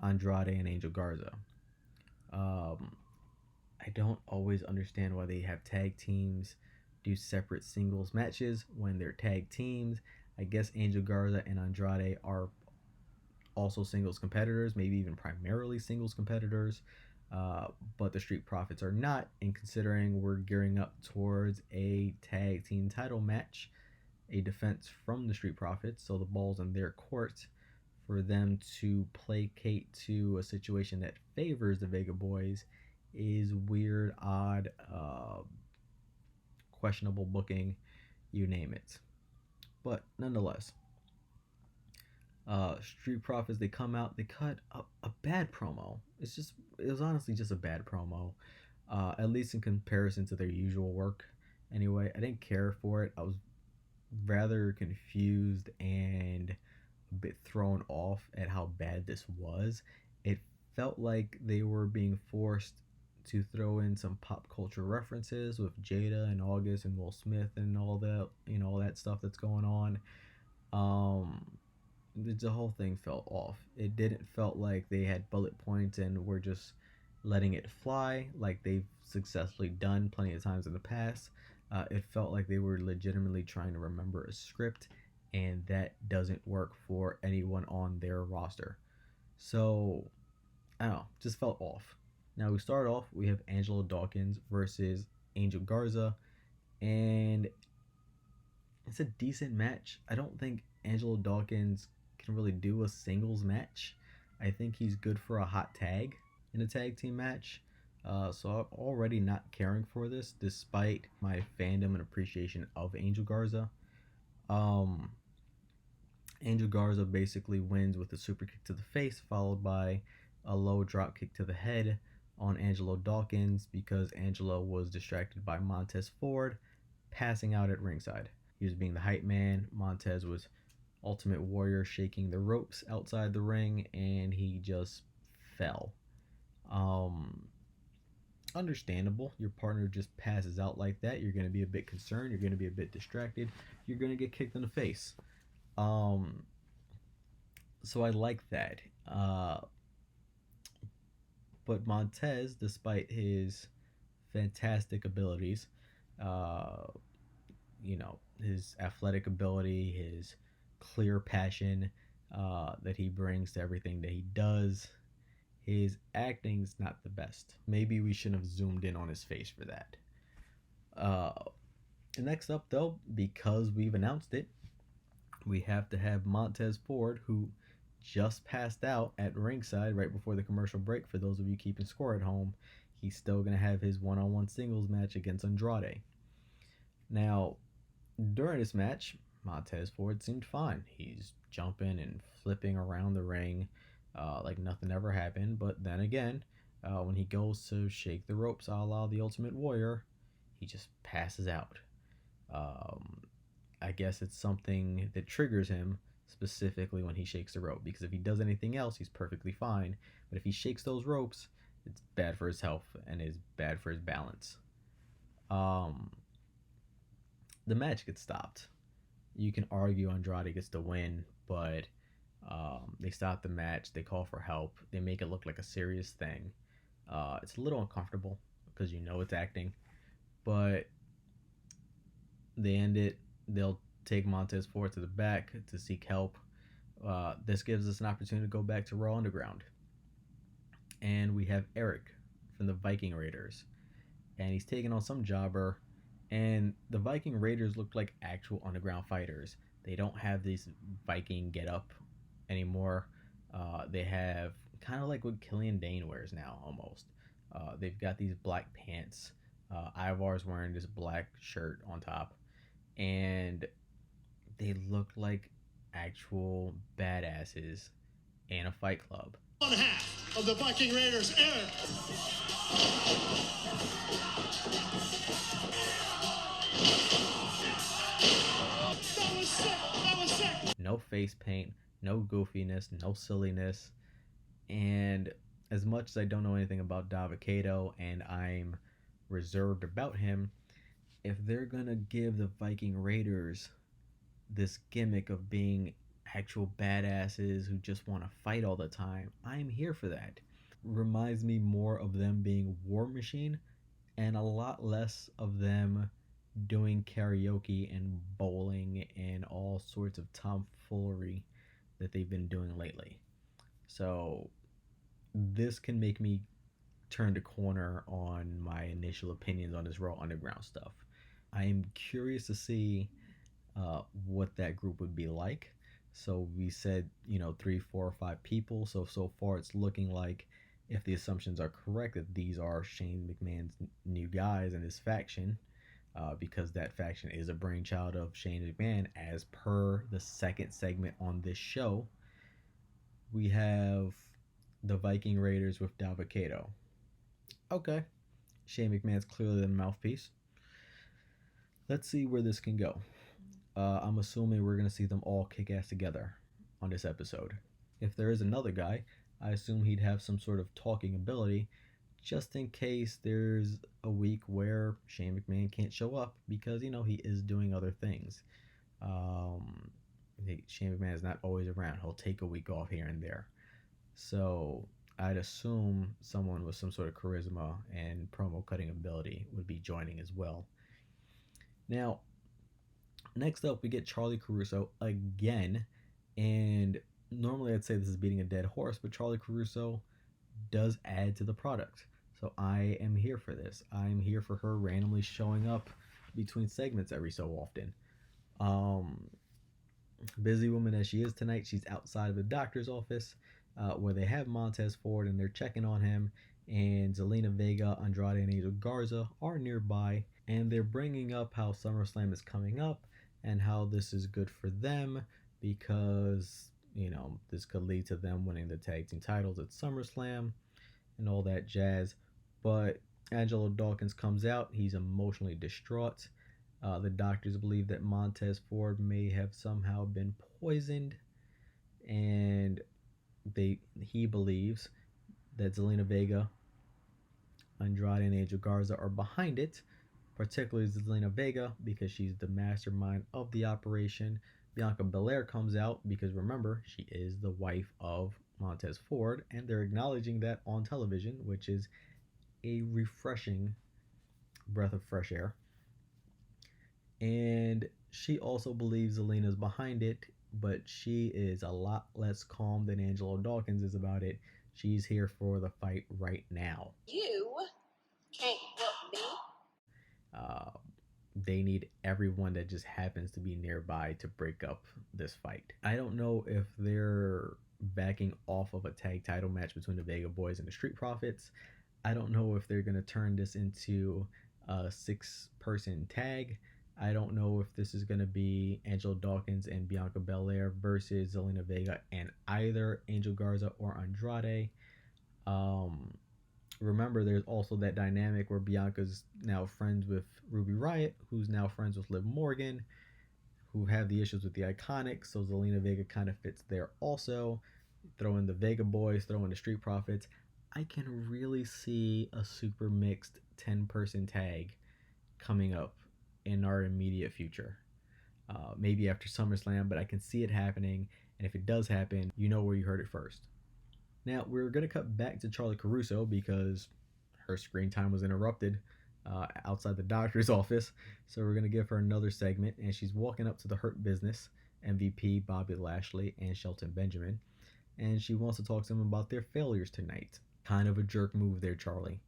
Andrade, and Angel Garza. I don't always understand why they have tag teams do separate singles matches when they're tag teams. I guess Angel Garza and Andrade are also singles competitors, maybe even primarily singles competitors, but the Street Profits are not. And considering we're gearing up towards a tag team title match, a defense from the Street Profits, so the ball's in their court for them to placate to a situation that favors the Vega Boys is weird, odd, questionable booking, you name it. But nonetheless, Street Profits, they come out, they cut a bad promo. It was honestly just a bad promo, at least in comparison to their usual work. Anyway, I didn't care for it. I was rather confused and a bit thrown off at how bad this was. It felt like they were being forced to throw in some pop culture references with Jada and August and Will Smith and all that, all that stuff that's going on. The whole thing felt off. It didn't felt like they had bullet points and were just letting it fly like they've successfully done plenty of times in the past. It felt like they were legitimately trying to remember a script, and that doesn't work for anyone on their roster. So, I don't know, just felt off. Now we start off, we have Angelo Dawkins versus Angel Garza, and it's a decent match. I don't think Angelo Dawkins can really do a singles match. I think he's good for a hot tag in a tag team match. So I'm already not caring for this, despite my fandom and appreciation of Angel Garza. Angel Garza basically wins with a super kick to the face, followed by a low drop kick to the head on Angelo Dawkins, because Angelo was distracted by Montez Ford passing out at ringside. He was being the hype man. Montez was Ultimate Warrior shaking the ropes outside the ring, and he just fell. Understandable. Your partner just passes out like that. You're going to be a bit concerned. You're going to be a bit distracted. You're going to get kicked in the face. So I like that. But Montez, despite his fantastic abilities, his athletic ability, his clear passion that he brings to everything that he does, his acting's not the best. Maybe we shouldn't have zoomed in on his face for that. Next up, though, because we've announced it, we have to have Montez Ford, who just passed out at ringside right before the commercial break. For those of you keeping score at home, he's still going to have his one-on-one singles match against Andrade. Now, during this match, Montez Ford seemed fine. He's jumping and flipping around the ring like nothing ever happened. But then again, when he goes to shake the ropes a la the Ultimate Warrior, he just passes out. I guess it's something that triggers him specifically when he shakes the rope, because if he does anything else, he's perfectly fine. But if he shakes those ropes, it's bad for his health and is bad for his balance. The match gets stopped. You can argue Andrade gets the win, but they stop the match. They call for help. They make it look like a serious thing. It's a little uncomfortable because you know it's acting, but they end it. They'll take Montez Ford to the back to seek help. This gives us an opportunity to go back to Raw Underground. And we have Eric from the Viking Raiders. And he's taking on some jobber. And the Viking Raiders look like actual underground fighters. They don't have this Viking get up anymore. They have kind of like what Killian Dane wears now, almost. They've got these black pants. Ivar's wearing this black shirt on top. And they look like actual badasses in a fight club. One half of the Viking Raiders, Eric. That was sick. That was sick. No face paint, no goofiness, no silliness. And as much as I don't know anything about Davikato and I'm reserved about him, if they're gonna give the Viking Raiders this gimmick of being actual badasses who just want to fight all the time, I'm here for that. Reminds me more of them being War Machine and a lot less of them doing karaoke and bowling and all sorts of tomfoolery that they've been doing lately. So this can make me turn the corner on my initial opinions on this Raw Underground stuff. I am curious to see what that group would be like. So we said, 3, 4, or 5 people. So far it's looking like, if the assumptions are correct, that these are Shane McMahon's new guys in his faction, because that faction is a brainchild of Shane McMahon, as per the second segment on this show. We have the Viking Raiders with Davikato. Okay, Shane McMahon's clearly the mouthpiece. Let's see where this can go. I'm assuming we're going to see them all kick ass together on this episode. If there is another guy, I assume he'd have some sort of talking ability, just in case there's a week where Shane McMahon can't show up because, he is doing other things. Shane McMahon is not always around. He'll take a week off here and there. So I'd assume someone with some sort of charisma and promo cutting ability would be joining as well. Now, next up, we get Charlie Caruso again, and normally I'd say this is beating a dead horse, but Charlie Caruso does add to the product. So I am here for this. I'm here for her randomly showing up between segments every so often. Busy woman as she is tonight, she's outside of the doctor's office where they have Montez Ford and they're checking on him, and Zelina Vega, Andrade, and Angel Garza are nearby, and they're bringing up how SummerSlam is coming up and how this is good for them because, this could lead to them winning the tag team titles at SummerSlam and all that jazz. But Angelo Dawkins comes out. He's emotionally distraught. The doctors believe that Montez Ford may have somehow been poisoned, and he believes that Zelina Vega, Andrade, and Angel Garza are behind it, particularly Zelina Vega because she's the mastermind of the operation. Bianca Belair comes out because, remember, she is the wife of Montez Ford, and they're acknowledging that on television, which is a refreshing breath of fresh air. And she also believes Zelina's behind it, but she is a lot less calm than Angelo Dawkins is about it. She's here for the fight right now. You can't whoop me. They need everyone that just happens to be nearby to break up this fight. I don't know if they're backing off of a tag title match between the Vega Boys and the Street Profits. I don't know if they're going to turn this into a 6-person tag. I don't know if this is going to be Angelo Dawkins and Bianca Belair versus Zelina Vega and either Angel Garza or Andrade. Remember, there's also that dynamic where Bianca's now friends with Ruby Riott, who's now friends with Liv Morgan, who have the issues with the Iconics, so Zelina Vega kind of fits there also. Throw in the Vega Boys, throw in the Street Profits. I can really see a super mixed 10-person tag coming up in our immediate future. Maybe after SummerSlam, but I can see it happening, and if it does happen, you know where you heard it first. Now, we're going to cut back to Charlie Caruso because her screen time was interrupted outside the doctor's office. So we're going to give her another segment, and she's walking up to the Hurt Business, MVP Bobby Lashley and Shelton Benjamin, and she wants to talk to them about their failures tonight. Kind of a jerk move there, Charlie.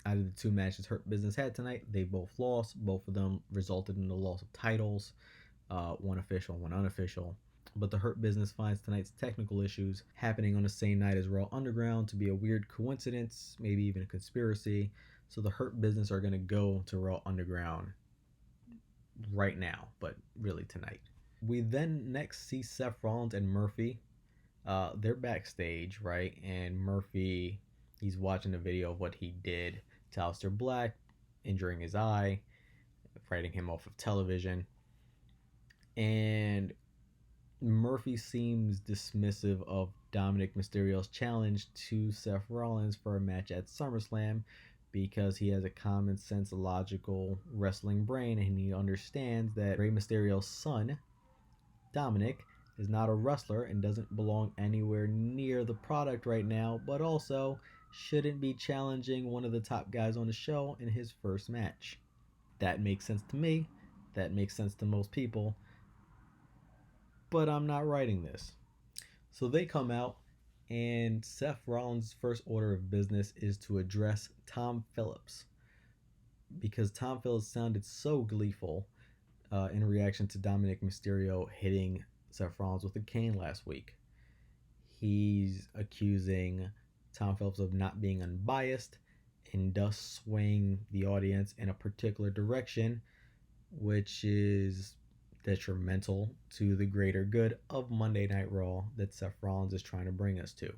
Out of the 2 matches Hurt Business had tonight, they both lost. Both of them resulted in the loss of titles, one official, one unofficial. But the Hurt Business finds tonight's technical issues happening on the same night as Raw Underground to be a weird coincidence, maybe even a conspiracy. So the Hurt Business are going to go to Raw Underground right now, but really tonight. We then next see Seth Rollins and Murphy. They're backstage, right? And Murphy, he's watching a video of what he did to Aleister Black, injuring his eye, writing him off of television. And Murphy seems dismissive of Dominic Mysterio's challenge to Seth Rollins for a match at SummerSlam because he has a common sense, logical wrestling brain, and he understands that Rey Mysterio's son, Dominic, is not a wrestler and doesn't belong anywhere near the product right now, but also shouldn't be challenging one of the top guys on the show in his first match. That makes sense to me. That makes sense to most people. But I'm not writing this. So they come out, and Seth Rollins' first order of business is to address Tom Phillips, because Tom Phillips sounded so gleeful in reaction to Dominic Mysterio hitting Seth Rollins with a cane last week. He's accusing Tom Phillips of not being unbiased and thus swaying the audience in a particular direction, which is detrimental to the greater good of Monday Night Raw that Seth Rollins is trying to bring us to.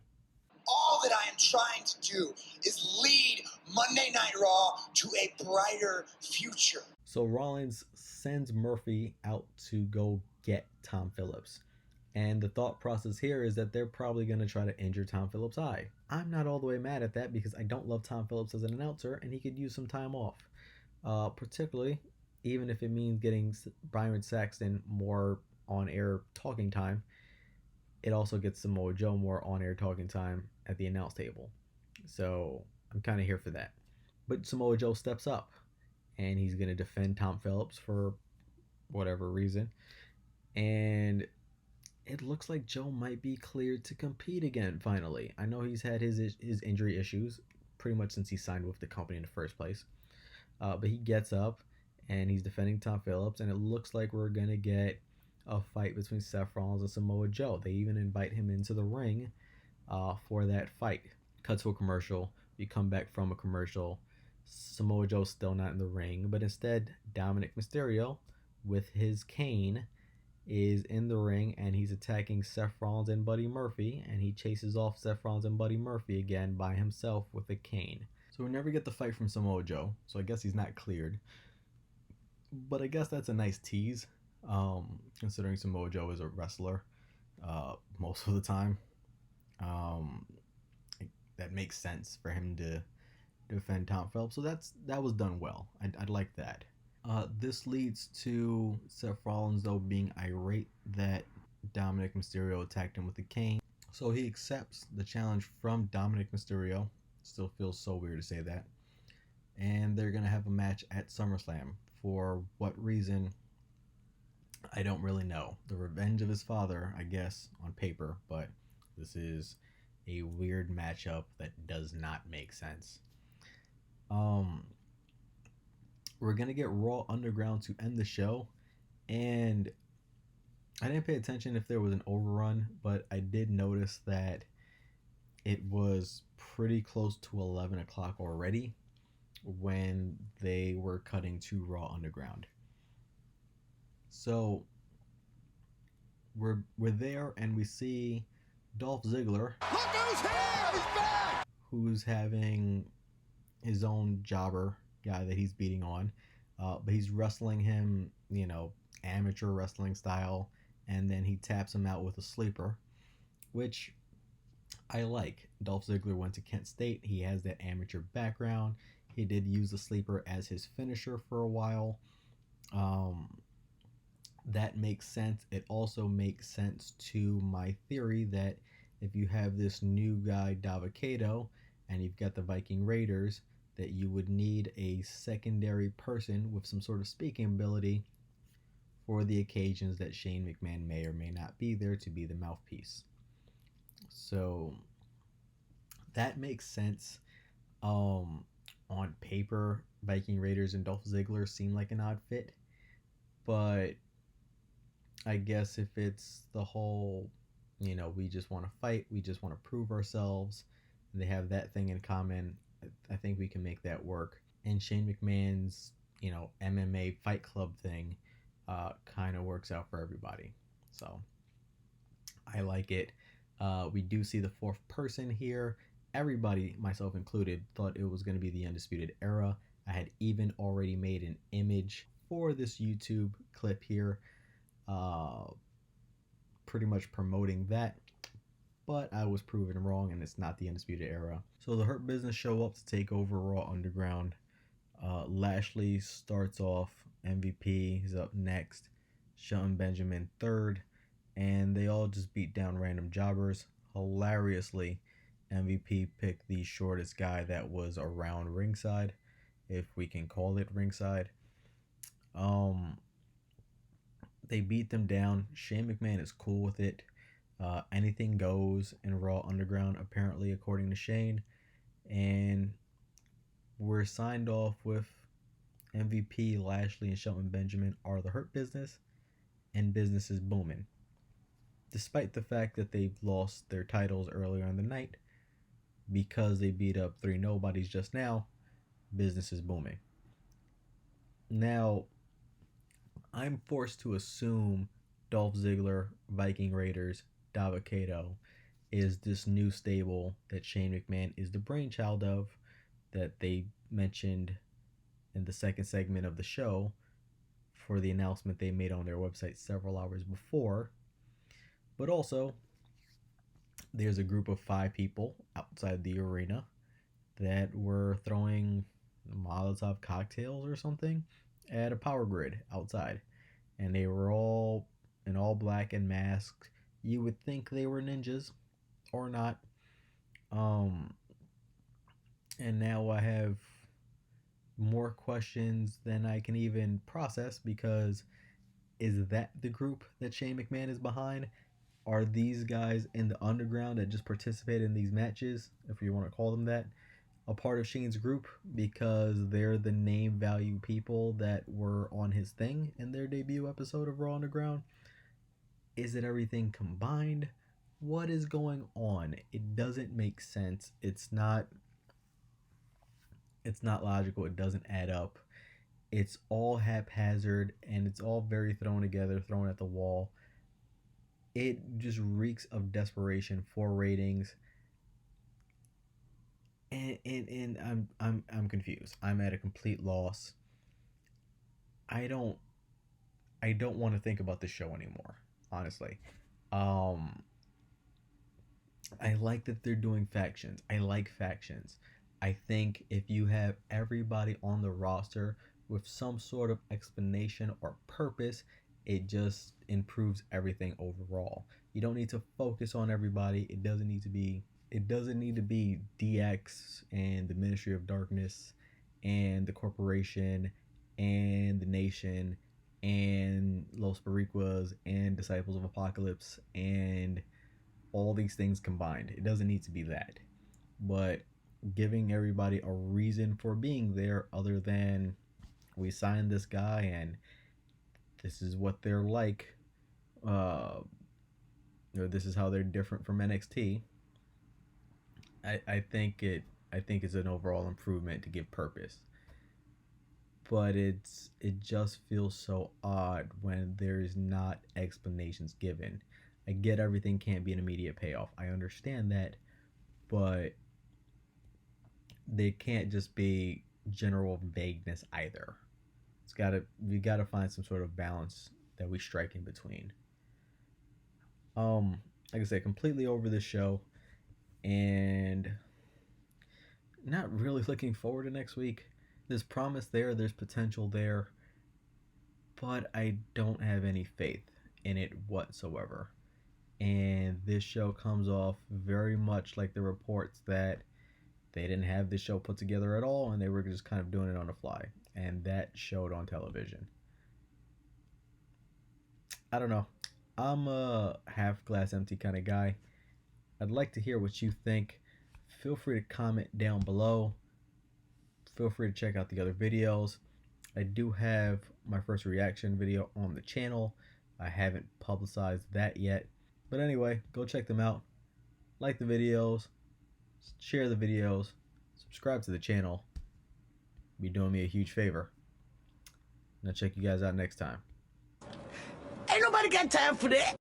All that I am trying to do is lead Monday Night Raw to a brighter future. So Rollins sends Murphy out to go get Tom Phillips. And the thought process here is that they're probably going to try to injure Tom Phillips' eye. I'm not all the way mad at that because I don't love Tom Phillips as an announcer and he could use some time off. Particularly, even if it means getting Byron Saxton more on-air talking time, it also gets Samoa Joe more on-air talking time at the announce table. So I'm kind of here for that. But Samoa Joe steps up, and he's going to defend Tom Phillips for whatever reason. And it looks like Joe might be cleared to compete again, finally. I know he's had his injury issues pretty much since he signed with the company in the first place. But he gets up, and he's defending Tom Phillips, and it looks like we're going to get a fight between Seth Rollins and Samoa Joe. They even invite him into the ring for that fight. Cut to a commercial. You come back from a commercial. Samoa Joe's still not in the ring, but instead Dominic Mysterio, with his cane, is in the ring, and he's attacking Seth Rollins and Buddy Murphy, and he chases off Seth Rollins and Buddy Murphy again by himself with a cane. So we never get the fight from Samoa Joe, so I guess he's not cleared. But I guess that's a nice tease, considering Samoa Joe is a wrestler most of the time. That makes sense for him to defend Tom Phillips, so that was done well. I'd like that. This leads to Seth Rollins, though, being irate that Dominic Mysterio attacked him with a cane. So he accepts the challenge from Dominic Mysterio. Still feels so weird to say that. And they're going to have a match at SummerSlam. For what reason, I don't really know. The revenge of his father, I guess, on paper, but this is a weird matchup that does not make sense. We're going to get Raw Underground to end the show, and I didn't pay attention if there was an overrun, but I did notice that it was pretty close to 11 o'clock already when they were cutting to Raw Underground. So we're there, and we see Dolph Ziggler. Look who's here! He's back! Who's having his own jobber guy that he's beating on. But he's wrestling him, amateur wrestling style, and then he taps him out with a sleeper, which I like. Dolph Ziggler went to Kent State. He has that amateur background. He did use the sleeper as his finisher for a while. That makes sense. It also makes sense to my theory that if you have this new guy, Davikato, and you've got the Viking Raiders, that you would need a secondary person with some sort of speaking ability for the occasions that Shane McMahon may or may not be there to be the mouthpiece. So that makes sense. On paper, Viking Raiders and Dolph Ziggler seem like an odd fit, but I guess if it's the whole, we just want to fight, we just want to prove ourselves, and they have that thing in common, I think we can make that work. And Shane McMahon's, MMA Fight Club thing kind of works out for everybody. So I like it. We do see the fourth person here. Everybody, myself included, thought it was going to be the Undisputed Era. I had even already made an image for this YouTube clip here, pretty much promoting that, but I was proven wrong, and it's not the Undisputed Era. So the Hurt Business show up to take over Raw Underground. Lashley starts off. MVP is up next. Shelton Benjamin third, and they all just beat down random jobbers. Hilariously, MVP picked the shortest guy that was around ringside, if we can call it ringside. They beat them down. Shane McMahon is cool with it. Anything goes in Raw Underground, apparently, according to Shane. And we're signed off with MVP, Lashley, and Shelton Benjamin are the Hurt Business, and business is booming. Despite the fact that they've lost their titles earlier in the night, because they beat up 3 nobodies just now, business is booming. Now, I'm forced to assume Dolph Ziggler, Viking Raiders, Davikato is this new stable that Shane McMahon is the brainchild of, that they mentioned in the second segment of the show for the announcement they made on their website several hours before. But also, there's a group of 5 people outside the arena that were throwing Molotov cocktails or something at a power grid outside, and they were all in all black and masked. You would think they were ninjas, or not. And now I have more questions than I can even process, because is that the group that Shane McMahon is behind? Are these guys in the underground that just participate in these matches, if you want to call them that, a part of Shane's group because they're the name value people that were on his thing in their debut episode of Raw Underground? Is it everything combined? What is going on? It doesn't make sense. It's not logical. It doesn't add up. It's all haphazard, and it's all very thrown together, thrown at the wall. It just reeks of desperation for ratings. And I'm confused. I'm at a complete loss. I don't want to think about this show anymore, honestly. I like that they're doing factions. I like factions. I think if you have everybody on the roster with some sort of explanation or purpose, it just improves everything overall. You don't need to focus on everybody. It doesn't need to be DX and the Ministry of Darkness and the Corporation and the Nation and Los Boricuas and Disciples of Apocalypse and all these things combined. It doesn't need to be that. But giving everybody a reason for being there other than we signed this guy and this is what they're like, or this is how they're different from NXT. I think it's an overall improvement to give purpose. But it just feels so odd when there's not explanations given. I get everything can't be an immediate payoff. I understand that, but they can't just be general vagueness either. We gotta find some sort of balance that we strike in between. Like I said, completely over this show and not really looking forward to next week. There's promise there, there's potential there, but I don't have any faith in it whatsoever. And this show comes off very much like the reports that they didn't have this show put together at all and they were just kind of doing it on the fly. And that showed on television. I don't know. I'm a half glass empty kind of guy. I'd like to hear what you think. Feel free to comment down below. Feel free to check out the other videos. I do have my first reaction video on the channel. I haven't publicized that yet. But anyway, go check them out. Like the videos. Share the videos. Subscribe to the channel. Be doing me a huge favor. And I'll check you guys out next time. Ain't nobody got time for that.